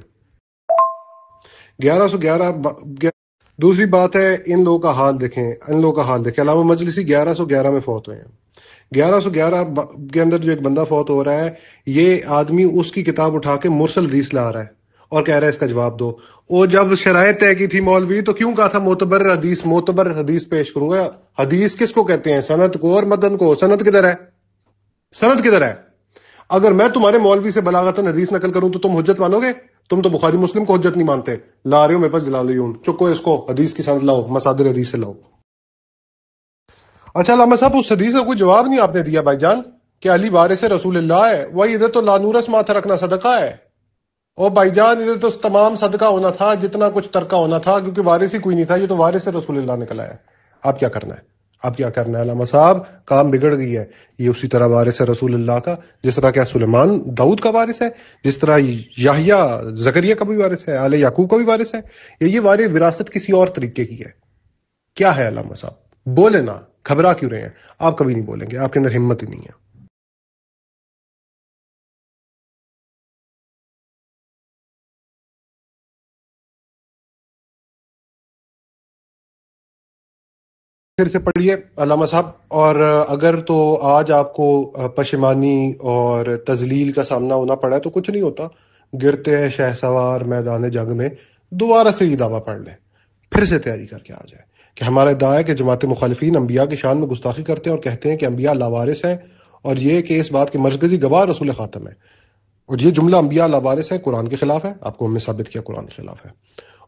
1111. دوسری بات ہے, ان لوگوں کا حال دیکھیں, ان لوگوں کا حال دیکھیں. علامہ مجلسی 1111 میں فوت ہوئے ہیں. 1111 کے اندر جو ایک بندہ فوت ہو رہا ہے, یہ آدمی اس کی کتاب اٹھا کے مرسل حدیث لا رہا ہے اور کہہ رہا ہے اس کا جواب دو. وہ جب شرائط طے کی تھی مولوی تو کیوں کہا تھا معتبر حدیث پیش کروں گا. حدیث کس کو کہتے ہیں؟ سند کو اور متن کو. سند کدھر ہے؟ سند کدھر ہے؟ اگر میں تمہارے مولوی سے بلاغتاً حدیث نقل کروں تو تم حجت مانو گے؟ تم تو بخاری مسلم کو حجت نہیں مانتے. لا رہے ہو میرے پاس جلالین, چکو اس کو حدیث کی سند لاؤ, مصادر حدیث سے لاؤ. اچھا علامہ صاحب, اس حدیث کا کوئی جواب نہیں آپ نے دیا بھائی جان کہ علی وارث رسول اللہ ہے. وہی ادھر تو لانورس ماتھا رکھنا صدقہ ہے. اور بھائی جان ادھر تو تمام صدقہ ہونا تھا جتنا کچھ ترکہ ہونا تھا, کیونکہ وارث ہی کوئی نہیں تھا. یہ تو وارث رسول اللہ نکلا ہے. آپ کیا کرنا ہے؟ آپ کیا کرنا ہے علامہ صاحب؟ کام بگڑ گئی ہے. یہ اسی طرح وارث ہے رسول اللہ کا جس طرح کیا سلیمان داؤد کا وارث ہے, جس طرح یحییٰ زکریا کا بھی وارث ہے, آل یعقوب کا بھی وارث ہے. یہ وراثت کسی اور طریقے کی ہے. کیا ہے علامہ صاحب؟ بولے نا, گھبرا کیوں رہے ہیں؟ آپ کبھی نہیں بولیں گے, آپ کے اندر ہمت ہی نہیں ہے. پھر سے پڑھیے علامہ صاحب. اور اگر تو آج آپ کو پشیمانی اور تذلیل کا سامنا ہونا پڑا ہے تو کچھ نہیں ہوتا, گرتے ہیں شہسوار میدان جنگ میں. دوبارہ سے یہ دعویٰ پڑھ لیں, پھر سے تیاری کر کے آ جائے کہ ہمارا ادعا ہے کہ جماعت مخالفین انبیاء کی شان میں گستاخی کرتے ہیں اور کہتے ہیں کہ انبیاء لاوارث ہیں, اور یہ کہ اس بات کے مرکزی گواہ رسول خاتم ہے. اور یہ جملہ انبیاء لاوارث ہے قرآن کے خلاف ہے. آپ کو ہم نے ثابت کیا قرآن کے خلاف ہے.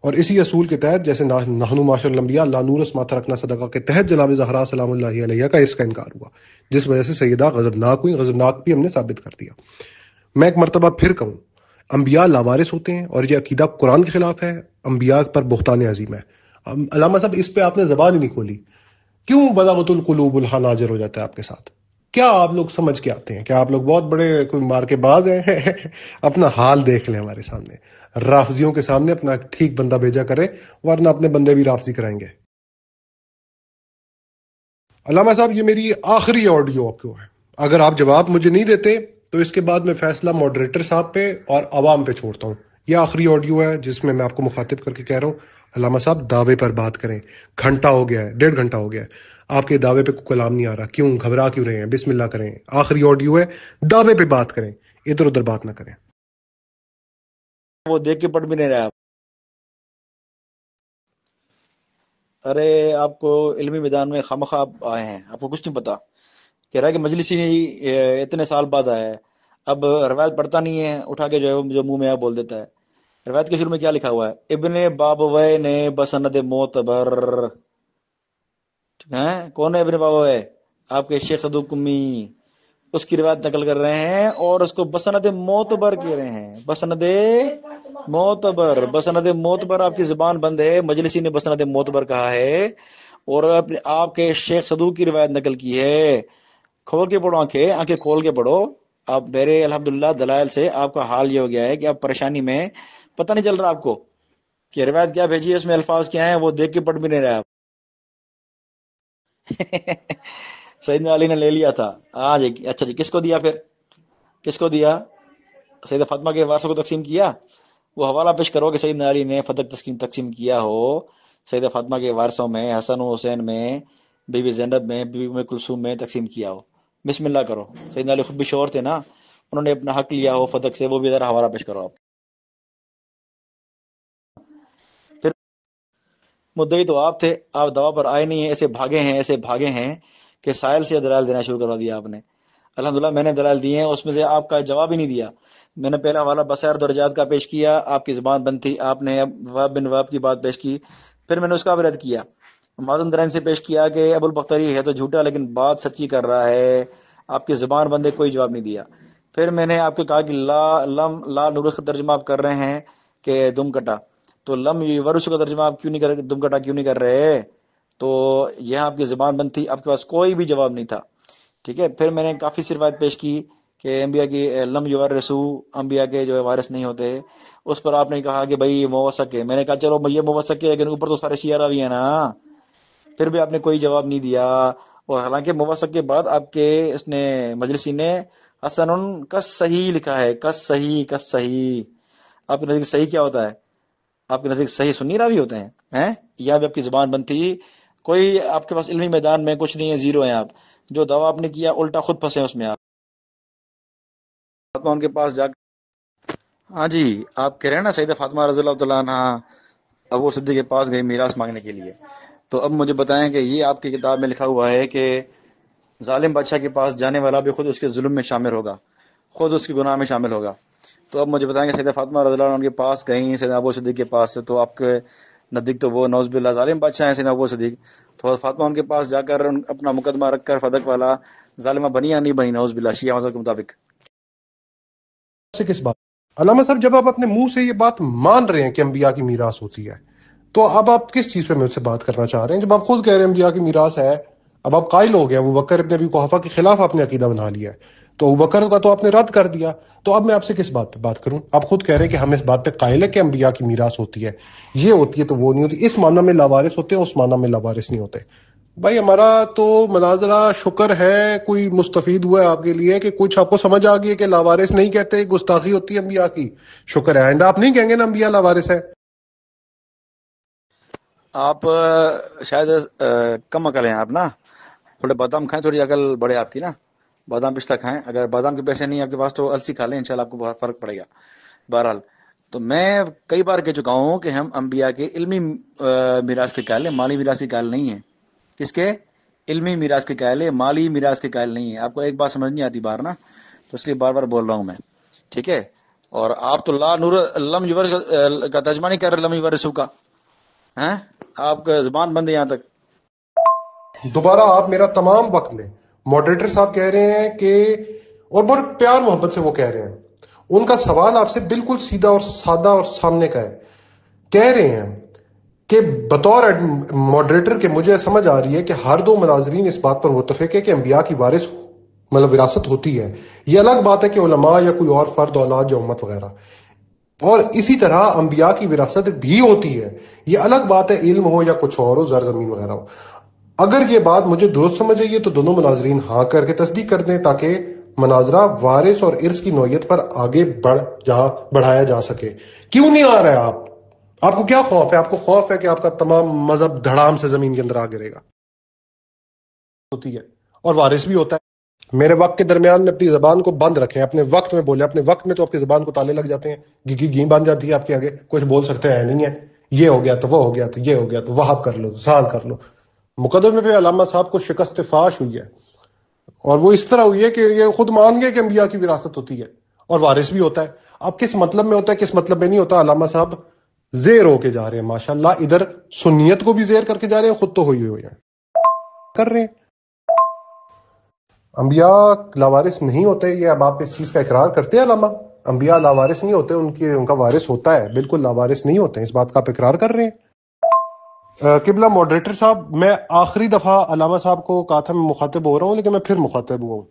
اور اسی اصول کے تحت جیسے نحن معاشر الانبیاء لا نورث ماتھا رکھنا صدقہ کے تحت جناب زہرا سلام اللہ علیہ کا اس کا انکار ہوا, جس وجہ سے سیدہ غضبناک ہوئی. غضبناک بھی ہم نے ثابت کر دیا. میں ایک مرتبہ پھر کہوں, انبیاء لاوارث ہوتے ہیں اور یہ عقیدہ قرآن کے خلاف ہے. انبیاء پر بہتان عظیم ہے. علامہ صاحب اس پہ آپ نے زبان ہی نہیں کھولی. کیوں بلاغت القلوب الحناجر ہو جاتا ہے آپ کے ساتھ؟ کیا آپ لوگ سمجھ کے آتے ہیں؟ کیا آپ لوگ بہت بڑے کوئی مار کے باز ہیں؟ اپنا حال دیکھ لیں ہمارے سامنے. رافضیوں کے سامنے اپنا ٹھیک بندہ بھیجا کرے, ورنہ اپنے بندے بھی رافضی کرائیں گے. علامہ صاحب یہ میری آخری آڈیو آپ کو ہے. اگر آپ جواب مجھے نہیں دیتے تو اس کے بعد میں فیصلہ ماڈریٹر صاحب پہ اور عوام پہ چھوڑتا ہوں. یہ آخری آڈیو ہے جس میں آپ کو مخاطب کر کے کہہ رہا ہوں, علامہ صاحب دعوے پر بات کریں. گھنٹہ ہو گیا ہے, 1.5 گھنٹہ ہو گیا ہے, آپ کے دعوے پہ کوئی کلام نہیں آ رہا. کیوں گھبرا کیوں رہے ہیں؟ بسم اللہ کریں. آخری آڈیو ہے, دعوے پہ بات کریں, ادھر ادھر بات نہ کریں. وہ دیکھ کے پڑھ بھی نہیں رہا. ارے آپ کو علمی میدان میں خامخواہ آپ آئے ہیں, آپ کو کچھ نہیں پتا. کہہ رہا ہے کہ مجلسی اتنے سال بعد آیا ہے, اب روایت پڑھتا نہیں ہے, اٹھا کے جو ہے جو منہ میں آیا بول دیتا ہے. روایت کے شروع میں کیا لکھا ہوا ہے؟ ابن بابوے نے بسند معتبر. کون ہے ابن بابوے؟ آپ کے شیخ صدوق کمی اس کی روایت نقل کر رہے ہیں اور اس کو بسند معتبر کہہ رہے ہیں. بسند معتبر, بسند معتبر. آپ کی زبان بند ہے. مجلسی نے بسند معتبر کہا ہے اور آپ کے شیخ صدوق کی روایت نقل کی ہے. کھول کے پڑھو آنکھیں, آنکھیں کھول کے پڑھو. آپ میرے الحمدللہ دلائل سے آپ کا حال یہ ہو گیا ہے کہ آپ پریشانی میں پتہ نہیں چل رہا آپ کو کہ روایت کیا بھیجی ہے, اس میں الفاظ کیا ہیں, وہ دیکھ کے پڑھ بھی نہیں رہا آپ. سیدنا علی نے لے لیا تھا. ہاں جی, اچھا جی, کس کو دیا؟ پھر کس کو دیا؟ سیدہ فاطمہ کے وارثوں کو تقسیم کیا. وہ حوالہ پیش کرو کہ سیدنا علی نے فتح تقسیم کیا ہو. سیدہ فاطمہ کے وارثوں میں, حسن و حسین میں, بی بی زینب میں, بی بی ام کلثوم میں تقسیم کیا ہو. بسم اللہ کرو. سیدنا علی خود بھی شور تھے نا, انہوں نے اپنا حق لیا ہو فتح سے, وہ بھی ذرا حوالہ پیش کرو آپ. مدعی تو آپ تھے، آپ دوا پر آئے نہیں ہیں، ایسے بھاگے ہیں ایسے بھاگے ہیں کہ سائل سے دلائل دینا شروع کروا دیا آپ نے۔ الحمدللہ میں نے دلائل دیے ہیں، اس میں سے آپ کا جواب ہی نہیں دیا۔ میں نے پہلا حوالہ بصائر درجات کا پیش کیا، آپ کی زبان بند تھی، آپ نے وہاب بن وہاب کی بات پیش کی، پھر میں نے اس کا بھی رد کیا۔ معظم درائن سے پیش کیا کہ ابو البختری ہے تو جھوٹا لیکن بات سچی کر رہا ہے، آپ کی زبان بند ہے، کوئی جواب نہیں دیا۔ پھر میں نے آپ کو کہا کہ لا نورس کا ترجمہ آپ کر رہے ہیں کہ دم کٹا، تو لم ورش کا ترجمہ آپ کیوں نہیں کر، دم کٹا کیوں نہیں کر رہے؟ تو یہاں آپ کی زبان بند تھی، آپ کے پاس کوئی بھی جواب نہیں تھا، ٹھیک ہے۔ پھر میں نے کافی سی روایت پیش کی کہ انبیاء کی لم یورثو، انبیاء کے جو ہے وارث نہیں ہوتے، اس پر آپ نے کہا کہ بھائی یہ موثق ہے۔ میں نے کہا چلو یہ موثق ہے، لیکن اوپر تو سارے شیعہ بھی ہیں نا، پھر بھی آپ نے کوئی جواب نہیں دیا۔ اور حالانکہ موثق کے بعد آپ کے اس نے مجلسی نے حسن کس صحیح لکھا ہے، کس صحیح، کس صحیح۔ آپ کے نزدیک صحیح کیا ہوتا ہے؟ آپ کے نزدیک صحیح سنی راوی ہوتے ہیں ہیں؟ یا بھی آپ کی زبان بند تھی، کوئی آپ کے پاس علمی میدان میں کچھ نہیں ہے، زیرو ہیں آپ، جو دعویٰ آپ نے کیا الٹا خود پھنسے اس میں آپ۔ فاطمہ ان کے پاس جا ہاں جی، آپ کہہ رہے ہیں نا سیدہ فاطمہ رضی اللہ تعالیٰ عنہ ابو صدیق کے پاس گئی میراث مانگنے کے لیے، تو اب مجھے بتائیں کہ یہ آپ کی کتاب میں لکھا ہوا ہے کہ ظالم بادشاہ کے پاس جانے والا بھی خود اس کے ظلم میں شامل ہوگا، خود اس کے گناہ میں شامل ہوگا۔ تو اب مجھے بتائیں کہ سیدہ فاطمہ رضی اللہ عنہ ان کے پاس گئیں سیدنا ابو صدیق کے پاس سے، تو آپ کے نزدیک تو وہ نعوذ باللہ ظالم بادشاہ ہیں سیدنا ابو صدیق، تو فاطمہ ان کے پاس جا کر اپنا مقدمہ رکھ کر فدق والا ظالمہ بنی یا نہیں بنی نعوذ باللہ شیعہ مذہب کے مطابق؟ سے کس بات؟ علامہ صاحب جب آپ اپنے منہ سے یہ بات مان رہے ہیں کہ انبیاء کی میراث ہوتی ہے، تو اب آپ کس چیز پہ مجھ سے بات کرنا چاہ رہے ہیں؟ جب آپ خود کہہ رہے ہیں انبیاء کی میراث ہے، اب آپ قائل ہو گئے ہیں، ابو بکر ابن ابی قحافہ کے خلاف آپ نے عقیدہ بنا لیا ہے، تو ابو بکر کا تو آپ نے رد کر دیا، تو اب میں آپ سے کس بات پہ بات کروں؟ آپ خود کہہ رہے ہیں کہ ہم اس بات پہ قائل ہے کہ انبیاء کی میراث ہوتی ہے، یہ ہوتی ہے تو وہ نہیں ہوتی، اس معنی میں لاوارث ہوتے ہیں، اس معنی میں لاوارث نہیں ہوتے۔ بھائی ہمارا تو مناظرہ شکر ہے کوئی مستفید ہوا ہے آپ کے لیے کہ کچھ آپ کو سمجھ آ گئی ہے کہ لاوارث نہیں کہتے، گستاخی ہوتی ہے انبیاء کی، شکر ہے، آئندہ آپ نہیں کہیں گے نا انبیاء لاوارث ہے۔ آپ شاید کم عقل ہیں آپ نا، تھوڑے بادام کھائیں، تھوڑی عقل بڑھے آپ کی نا، بادام پستہ کھائیں، اگر بادام کے پیسے نہیں آپ کے پاس تو السی کھا لیں، انشاءاللہ آپ کو بہت فرق پڑے گا۔ بہرحال تو میں کئی بار کہہ چکا ہوں کہ ہم انبیاء کے علمی میراث کے قائل ہیں، مالی میراث کے قائل نہیں ہیں۔ کس کے؟ علمی میراث کے قائل ہے، مالی میراث کے قائل نہیں ہے۔ آپ کو ایک بات سمجھ نہیں آتی بار نا، تو اس لیے بار بار بول رہا ہوں میں، ٹھیک ہے؟ اور آپ تو لا نور لم یورث کا ترجمہ نہیں کر رہے، لم یورث کا ہیں، آپ کا زبان بند ہے یہاں تک۔ دوبارہ آپ میرا تمام وقت لیں، ماڈریٹر صاحب کہہ رہے ہیں کہ، اور بڑے پیار محبت سے وہ کہہ رہے ہیں، ان کا سوال آپ سے بالکل سیدھا اور سادہ اور سامنے کا ہے، کہہ رہے ہیں کہ بطور ماڈریٹر کے مجھے سمجھ آ رہی ہے کہ ہر دو مناظرین اس بات پر متفق ہے کہ انبیاء کی وارث مطلب وراثت ہوتی ہے، یہ الگ بات ہے کہ علماء یا کوئی اور فرد اولاد یا امت وغیرہ، اور اسی طرح انبیاء کی وراثت بھی ہوتی ہے، یہ الگ بات ہے علم ہو یا کچھ اور ہو، زرزمین وغیرہ ہو۔ اگر یہ بات مجھے درست سمجھ آئی ہے تو دونوں مناظرین ہاں کر کے تصدیق کر دیں تاکہ مناظرہ وارث اور ارث کی نوعیت پر آگے بڑھایا جا سکے۔ کیوں نہیں آ رہا ہے آپ کو کیا خوف ہے؟ آپ کو خوف ہے کہ آپ کا تمام مذہب دھڑام سے زمین کے اندر آ گرے گا؟ ہوتی ہے اور وارث بھی ہوتا ہے۔ میرے وقت کے درمیان میں اپنی زبان کو بند رکھیں، اپنے وقت میں بولیں، اپنے وقت میں تو آپ کی زبان کو تالے لگ جاتے ہیں، گھی بن جاتی ہے آپ کے آگے، کچھ بول سکتے ہیں نہیں ہے، یہ ہو گیا تو وہ ہو گیا تو یہ ہو گیا تو وہاب کر لو، سال کر لو۔ مقدمے پہ علامہ صاحب کو شکست فاش ہوئی ہے، اور وہ اس طرح ہوئی ہے کہ یہ خود مان گئے کہ انبیاء کی وراثت ہوتی ہے اور وارث بھی ہوتا ہے۔ اب کس مطلب میں ہوتا ہے، کس مطلب میں نہیں ہوتا، علامہ صاحب زیر ہو کے جا رہے ہیں ماشاءاللہ، ادھر سنیت کو بھی زیر کر کے جا رہے ہیں، خود تو ہوئی ہوئے ہیں کر رہے ہیں۔ انبیاء لاوارث نہیں ہوتے، یہ اب آپ اس چیز کا اقرار کرتے ہیں علامہ؟ انبیاء لاوارث نہیں ہوتے، ان کا وارث ہوتا ہے، بالکل لاوارث نہیں ہوتے، اس بات کا آپ اقرار کر رہے ہیں؟ قبلہ ماڈریٹر صاحب، میں آخری دفعہ علامہ صاحب کو کہا تھا میں مخاطب ہو رہا ہوں، لیکن میں پھر مخاطب ہوا ہوں،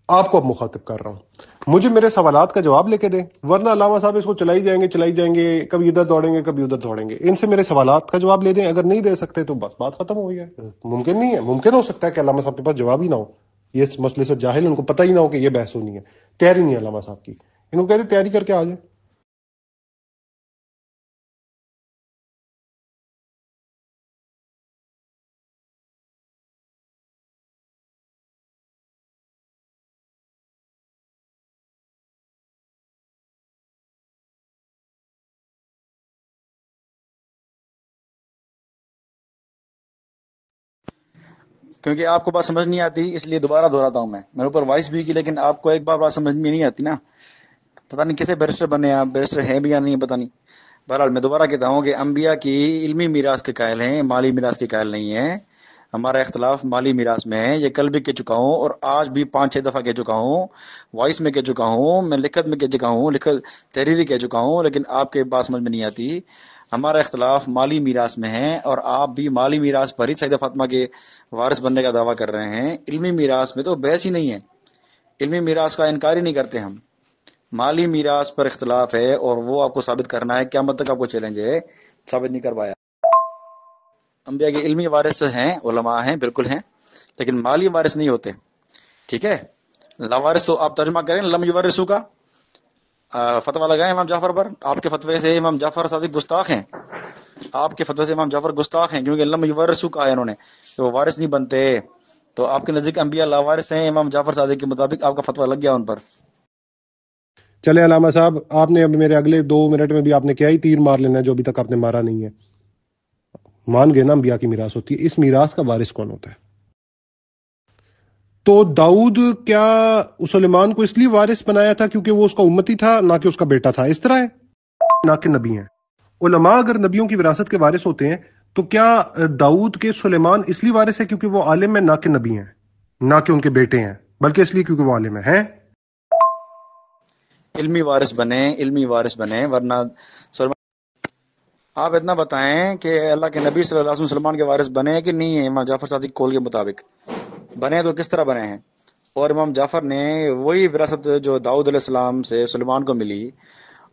آپ کو اب مخاطب کر رہا ہوں، مجھے میرے سوالات کا جواب لے کے دیں، ورنہ علامہ صاحب اس کو چلائی جائیں گے، کبھی ادھر دوڑیں گے کبھی ادھر دوڑیں گے، ان سے میرے سوالات کا جواب لے دیں، اگر نہیں دے سکتے تو بس بات ختم ہو گئی ہے۔ ممکن نہیں ہے، ممکن ہو سکتا ہے کہ علامہ صاحب کے پاس جواب ہی نہ ہو، یہ اس مسئلے سے جاہل، ان کو پتہ ہی نہ ہو کہ یہ بحث ہونی ہے، تیاری نہیں ہے علامہ صاحب کی، ان کو کہتے تیاری کر کے آ جائیں۔ کیونکہ آپ کو بات سمجھ نہیں آتی اس لیے دوبارہ دہراتا ہوں. میں اوپر وائس بھی کی لیکن آپ کو ایک بار بات سمجھ میں نہیں آتی نا. پتہ نہیں کیسے بیرسٹر بنے آپ, بیرسٹر ہیں بھی یا نہیں پتہ نہیں. بہرحال میں دوبارہ کہتا ہوں کہ انبیاء کی علمی میراث کے قائل ہیں, مالی میراث کے قائل نہیں ہیں. ہمارا اختلاف مالی میراث میں ہے. یہ کل بھی کہہ چکا ہوں اور آج بھی 5-6 دفعہ کہہ چکا ہوں, وائس میں کہہ چکا ہوں, میں لکھت میں کہہ چکا ہوں, تحریری کہہ چکا ہوں, لیکن آپ کے بات سمجھ میں نہیں آتی. ہمارا اختلاف مالی میراث میں ہے اور آپ بھی مالی میراث پر ہی سیدہ فاطمہ کے وارث بننے کا دعویٰ کر رہے ہیں. علمی میراث میں تو بحث ہی نہیں ہے, علمی میراث کا انکار ہی نہیں کرتے ہم. مالی میراث پر اختلاف ہے اور وہ آپ کو ثابت کرنا ہے. قیامت تک آپ کو چیلنج ہے, ثابت نہیں کر پایا. انبیاء کے علمی وارث ہیں, علماء ہیں, بالکل ہیں, لیکن مالی وارث نہیں ہوتے. ٹھیک ہے, لاوارث تو آپ ترجمہ کریں لم یورثو کا فتویٰ لگائیں امام جعفر پر. آپ کے فتوے سے امام جعفر صادق گستاخ ہیں, آپ کے فتوے سے امام جعفر گستاخ ہیں کیونکہ لم یورثو کہا ہے انہوں نے کہ وہ وارث نہیں بنتے. تو آپ کے نزدیک انبیاء لاوارث ہیں, امام جعفر صادق کے مطابق آپ کا فتویٰ لگ گیا ان پر. چلے علامہ صاحب, آپ نے اب میرے اگلے 2 منٹ میں بھی آپ نے کیا ہی تیر مار لینا ہے جو ابھی تک آپ نے مارا نہیں ہے. مان گئے نا انبیاء کی میراث ہوتی ہے, اس میراث کا وارث کون ہوتا ہے؟ تو داؤد کیا سلیمان کو اس لیے وارث بنایا تھا کیونکہ وہ اس کا امتی تھا, نہ کہ اس کا بیٹا تھا؟ اس طرح ہے, نہ کہ نبی ہیں. علماء اگر نبیوں کی وراثت کے وارث ہوتے ہیں تو کیا داؤد کے سلیمان اس لیے وارث ہے کیونکہ وہ عالم ہے, نہ کہ نبی ہیں, نہ کہ ان کے بیٹے ہیں, بلکہ اس لیے کیونکہ وہ عالم ہیں؟ علمی وارث بنے, علمی وارث بنے, ورنہ آپ اتنا بتائیں کہ اللہ کے نبی صلی اللہ علیہ وسلم سلمان کے وارث بنے کہ نہیں ہیں؟ امام جعفر صادق قول کے مطابق بنے تو کس طرح بنے ہیں؟ اور امام جعفر نے وہی وراثت جو داؤد علیہ السلام سے سلیمان کو ملی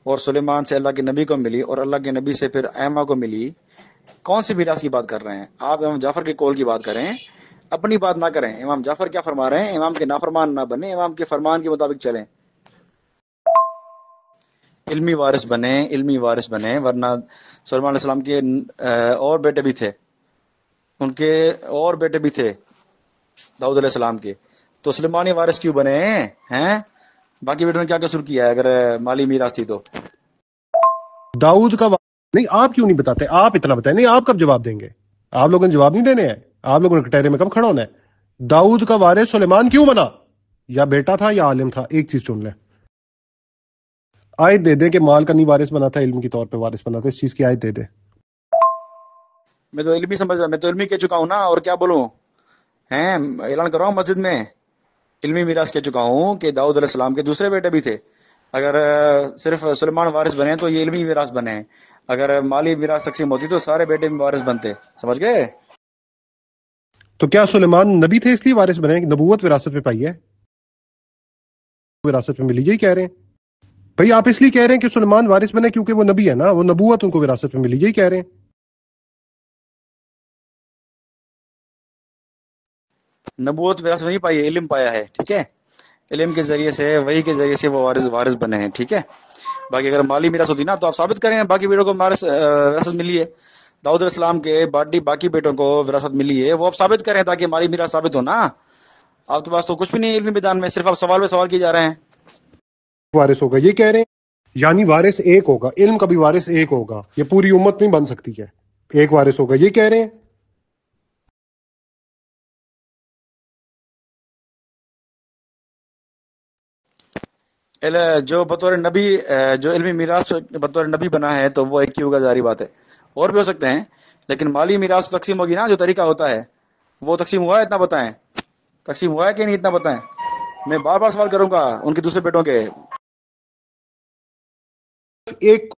اور سلیمان سے اللہ کے نبی کو ملی اور اللہ کے نبی سے پھر ایما کو ملی, کون سی میراث کی بات کر رہے ہیں آپ؟ امام جعفر کے قول کی بات کریں, اپنی بات نہ کریں. امام جعفر کیا فرما رہے ہیں, امام کے نافرمان نہ بنے, امام کے فرمان کے مطابق چلیں. علمی وارث بنے, علمی وارث بنے, ورنہ سلیمان علیہ السلام کے اور بیٹے بھی تھے, ان کے اور بیٹے بھی تھے داؤد علیہ السلام کے, تو سلیمانی وارث کیوں بنے ہیں؟ باقی بیٹوں نے کیا قصور کیا ہے اگر مالی میراث تھی تو؟ داؤد کا نہیں, آپ کیوں نہیں بتاتے؟ آپ اتنا بتائیں. نہیں, آپ کب جواب دیں گے؟ آپ لوگوں نے جواب نہیں دینے ہیں, آپ لوگوں نے کٹہرے میں کب کھڑا ہونا ہے؟ داؤد کا وارث سلیمان کیوں بنا؟ یا بیٹا تھا یا عالم تھا؟ ایک چیز چن لیں. آیت دے دیں کہ مال کا نہیں وارث بنا تھا, علم کی طور پہ وارث بنا تھا. اس چیز کی آیت دے دیں. میں تو علمی سمجھ رہا, میں تو علمی کہہ چکا ہوں نا, اور کیا بولوں ہیں؟ اعلان کر رہا ہوں مسجد میں, علمی میراث کہہ چکا ہوں کہ داؤد علیہ السلام کے دوسرے بیٹے بھی تھے. اگر صرف سلیمان وارث بنے تو یہ علمی میراث بنے ہیں, اگر مالی میراث تقسیم ہوتی تو سارے بیٹے بھی وارث بنتے. سمجھ گئے؟ تو کیا سلیمان نبی تھے اس لیے وارث بنے؟ نبوت وراثت پہ پائی ہے, وراثت پہ ملی, یہی کہہ رہے ہیں بھائی آپ. اس لیے کہہ رہے ہیں کہ سلیمان وارث بنے کیونکہ وہ نبی ہے نا, وہ نبوت ان کو وراثت پہ ملی, یہی کہہ رہے ہیں. نبوت وراثت نہیں پائی ہے, علم پایا ہے. ٹھیک ہے, علم کے ذریعے سے, وحی کے ذریعے سے وہ وارث بنے ہیں. ٹھیک ہے, باقی اگر مالی میراث ہوتی نا تو آپ ثابت کریں باقی بیٹوں کو وراثت ملی ہے, داؤد علیہ السلام کے باقی بیٹوں کو وراثت ملی ہے, وہ آپ ثابت کریں تاکہ مالی میراث ثابت ہو نا. آپ کے پاس تو کچھ بھی نہیں علمی میدان میں, صرف آپ سوال پہ سوال کیے جا رہے ہیں. وارث ہوگا یہ کہہ رہے ہیں, یعنی وارث ایک ہوگا, علم کا بھی وارث ایک ہوگا, یہ پوری امت نہیں بن سکتی ہے, ایک وارث ہوگا یہ کہہ رہے ہیں. جو بطور نبی, جو علمی میراث بطور نبی بنا ہے تو وہ ایک ہی ہوگا, ظاہری بات ہے. اور بھی ہو سکتے ہیں, لیکن مالی میراث تقسیم ہوگی نا, جو طریقہ ہوتا ہے وہ تقسیم ہوا ہے, اتنا بتائیں. تقسیم ہوا ہے کہ نہیں, اتنا بتائیں. میں بار بار سوال کروں گا ان کے دوسرے بیٹوں کے. ایک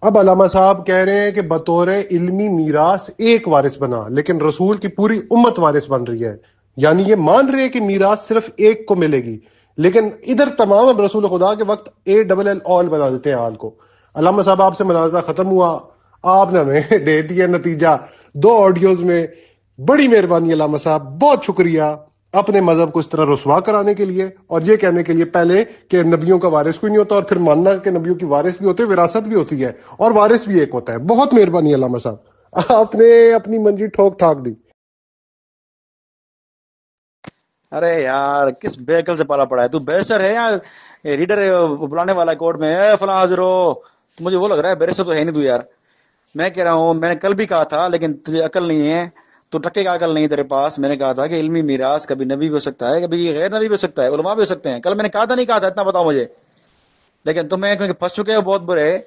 اب علامہ صاحب کہہ رہے ہیں کہ بطور علمی میراث ایک وارث بنا, لیکن رسول کی پوری امت وارث بن رہی ہے. یعنی یہ مان رہے ہیں کہ میراث صرف ایک کو ملے گی, لیکن ادھر تمام رسول خدا کے وقت ALL آل بنا دیتے ہیں آل کو. علامہ صاحب آپ سے مناظرہ ختم ہوا, آپ نے ہمیں دے دیا نتیجہ 2 آڈیوز میں. بڑی مہربانی علامہ صاحب, بہت شکریہ اپنے مذہب کو اس طرح رسوا کرانے کے لیے, اور یہ کہنے کے لیے پہلے کہ نبیوں کا وارث کوئی نہیں ہوتا, اور پھر ماننا کہ نبیوں کی وارث بھی ہوتے, وراثت بھی ہوتی ہے, اور وارث بھی ایک ہوتا ہے. بہت مہربانی علامہ صاحب, آپ نے اپنی منجی ٹھوک ٹھاک دی. ارے یار, کس بے عقل سے پالا پڑا ہے تو؟ بیرسٹر ہے یا ریڈر بلانے والا کورٹ میں, فلاں حاضر ہو؟ مجھے وہ لگ رہا ہے بیرسٹر تو ہے نہیں تو یار. میں کہہ رہا ہوں, میں نے کل بھی کہا تھا لیکن تجھے عقل نہیں ہے, تو ٹکے کا عقل نہیں تیرے پاس. میں نے کہا تھا کہ علمی میراث کبھی نبی بھی ہو سکتا ہے, کبھی غیر نبی بھی ہو سکتا ہے, علماء بھی ہو سکتے ہیں. کل میں نے کہا تھا نہیں کہا تھا اتنا بتاؤ مجھے. لیکن تمہیں کیونکہ پھنس چکے ہو بہت برے,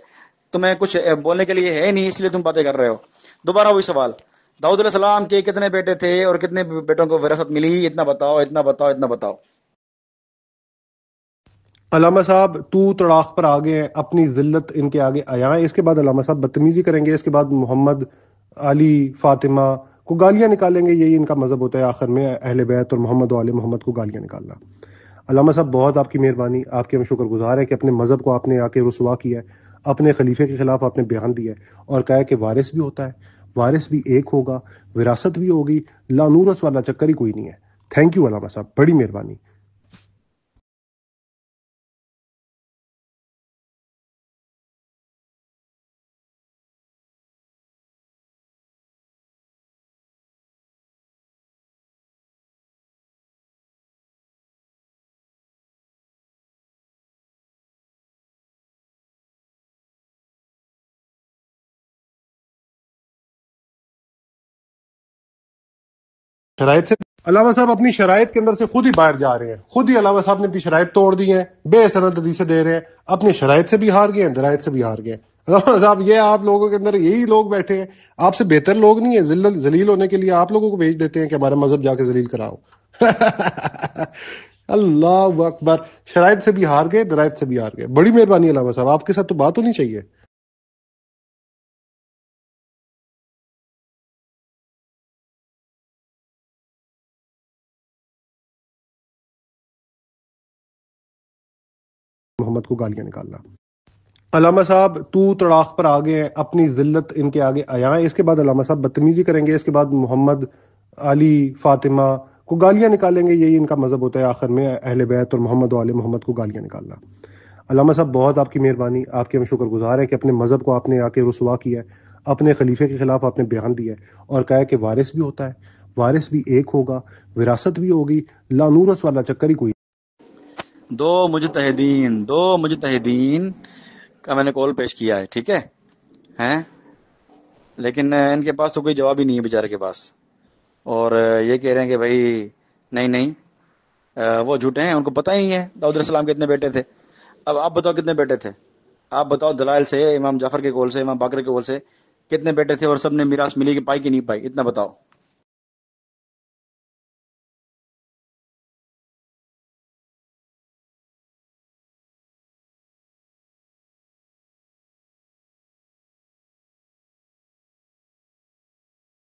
تمہیں کچھ بولنے کے لیے ہے نہیں, اس لیے تم باتیں کر رہے ہو. دوبارہ وہی سوال, داؤد علیہ السلام کے کتنے بیٹے تھے اور کتنے بیٹوں کو وراثت ملی؟ اتنا بتاؤ اتنا بتاؤ اتنا بتاؤ. علامہ صاحب تو تڑاق پر آگے ہیں, اپنی ذلت ان کے آگے آیا ہے. اس کے بعد علامہ صاحب بدتمیزی کریں گے, اس کے بعد محمد علی فاطمہ کو گالیاں نکالیں گے. یہی ان کا مذہب ہوتا ہے آخر میں, اہل بیت اور محمد و آل محمد کو گالیاں نکالنا. علامہ صاحب بہت آپ کی مہربانی, آپ کے ہم شکر گزار ہیں کہ اپنے مذہب کو آپ نے آ کے رسوا کیا ہے, اپنے خلیفے کے خلاف آپ نے بیان دیا ہے اور کہا ہے کہ وارث بھی ہوتا ہے, وارث بھی ایک ہوگا, وراثت بھی ہوگی, لانورس والا چکر ہی کوئی نہیں ہے. تھینک یو علامہ صاحب, بڑی مہربانی. شرائط سے علامہ صاحب اپنی شرائط کے اندر سے خود ہی باہر جا رہے ہیں, خود ہی علامہ صاحب نے اپنی شرائط توڑ دی ہیں, بے سند حدیثیں دے رہے ہیں, اپنی شرائط سے بھی ہار گئے ہیں, درائط سے بھی ہار گئے ہیں. علامہ صاحب یہ آپ لوگوں کے اندر یہی لوگ بیٹھے ہیں, آپ سے بہتر لوگ نہیں ہیں, ذلیل ہونے کے لیے آپ لوگوں کو بھیج دیتے ہیں کہ ہمارا مذہب جا کے ذلیل کراؤ. اللہ اکبر, شرائط سے بھی ہار گئے, درائط سے بھی ہار گئے. بڑی مہربانی علامہ صاحب, آپ کے ساتھ تو بات ہونی چاہیے. محمد کو گالیاں نکالنا. علامہ صاحب تو تڑاق پر آگے ہیں, اپنی ذلت ان کے آگے آیا ہے. اس کے بعد علامہ صاحب بدتمیزی کریں گے, اس کے بعد محمد علی فاطمہ کو گالیاں نکالیں گے. یہی ان کا مذہب ہوتا ہے آخر میں, اہل بیت اور محمد و آل محمد کو گالیاں نکالنا. علامہ صاحب بہت آپ کی مہربانی, آپ کے ہم شکر گزار ہیں کہ اپنے مذہب کو آپ نے آ کے رسوا کیا ہے, اپنے خلیفے کے خلاف آپ نے بیان دیا ہے اور کہا ہے کہ وارث بھی ہوتا ہے, وارث بھی ایک ہوگا, وراثت بھی ہوگی, لانورس والا چکر ہی کوئی. دو مجتہدین کا میں نے کال پیش کیا ہے, ٹھیک ہے ہیں, لیکن ان کے پاس تو کوئی جواب ہی نہیں ہے بیچارے کے پاس. اور یہ کہہ رہے ہیں کہ بھائی نہیں وہ جھوٹے ہیں, ان کو پتہ ہی نہیں ہے داؤد علیہ السلام کے اتنے بیٹے تھے. اب آپ بتاؤ کتنے بیٹے تھے, آپ بتاؤ دلائل سے, امام جعفر کے قول سے, امام باقر کے قول سے کتنے بیٹے تھے, اور سب نے میراث ملی کہ پائی کہ نہیں پائی, اتنا بتاؤ.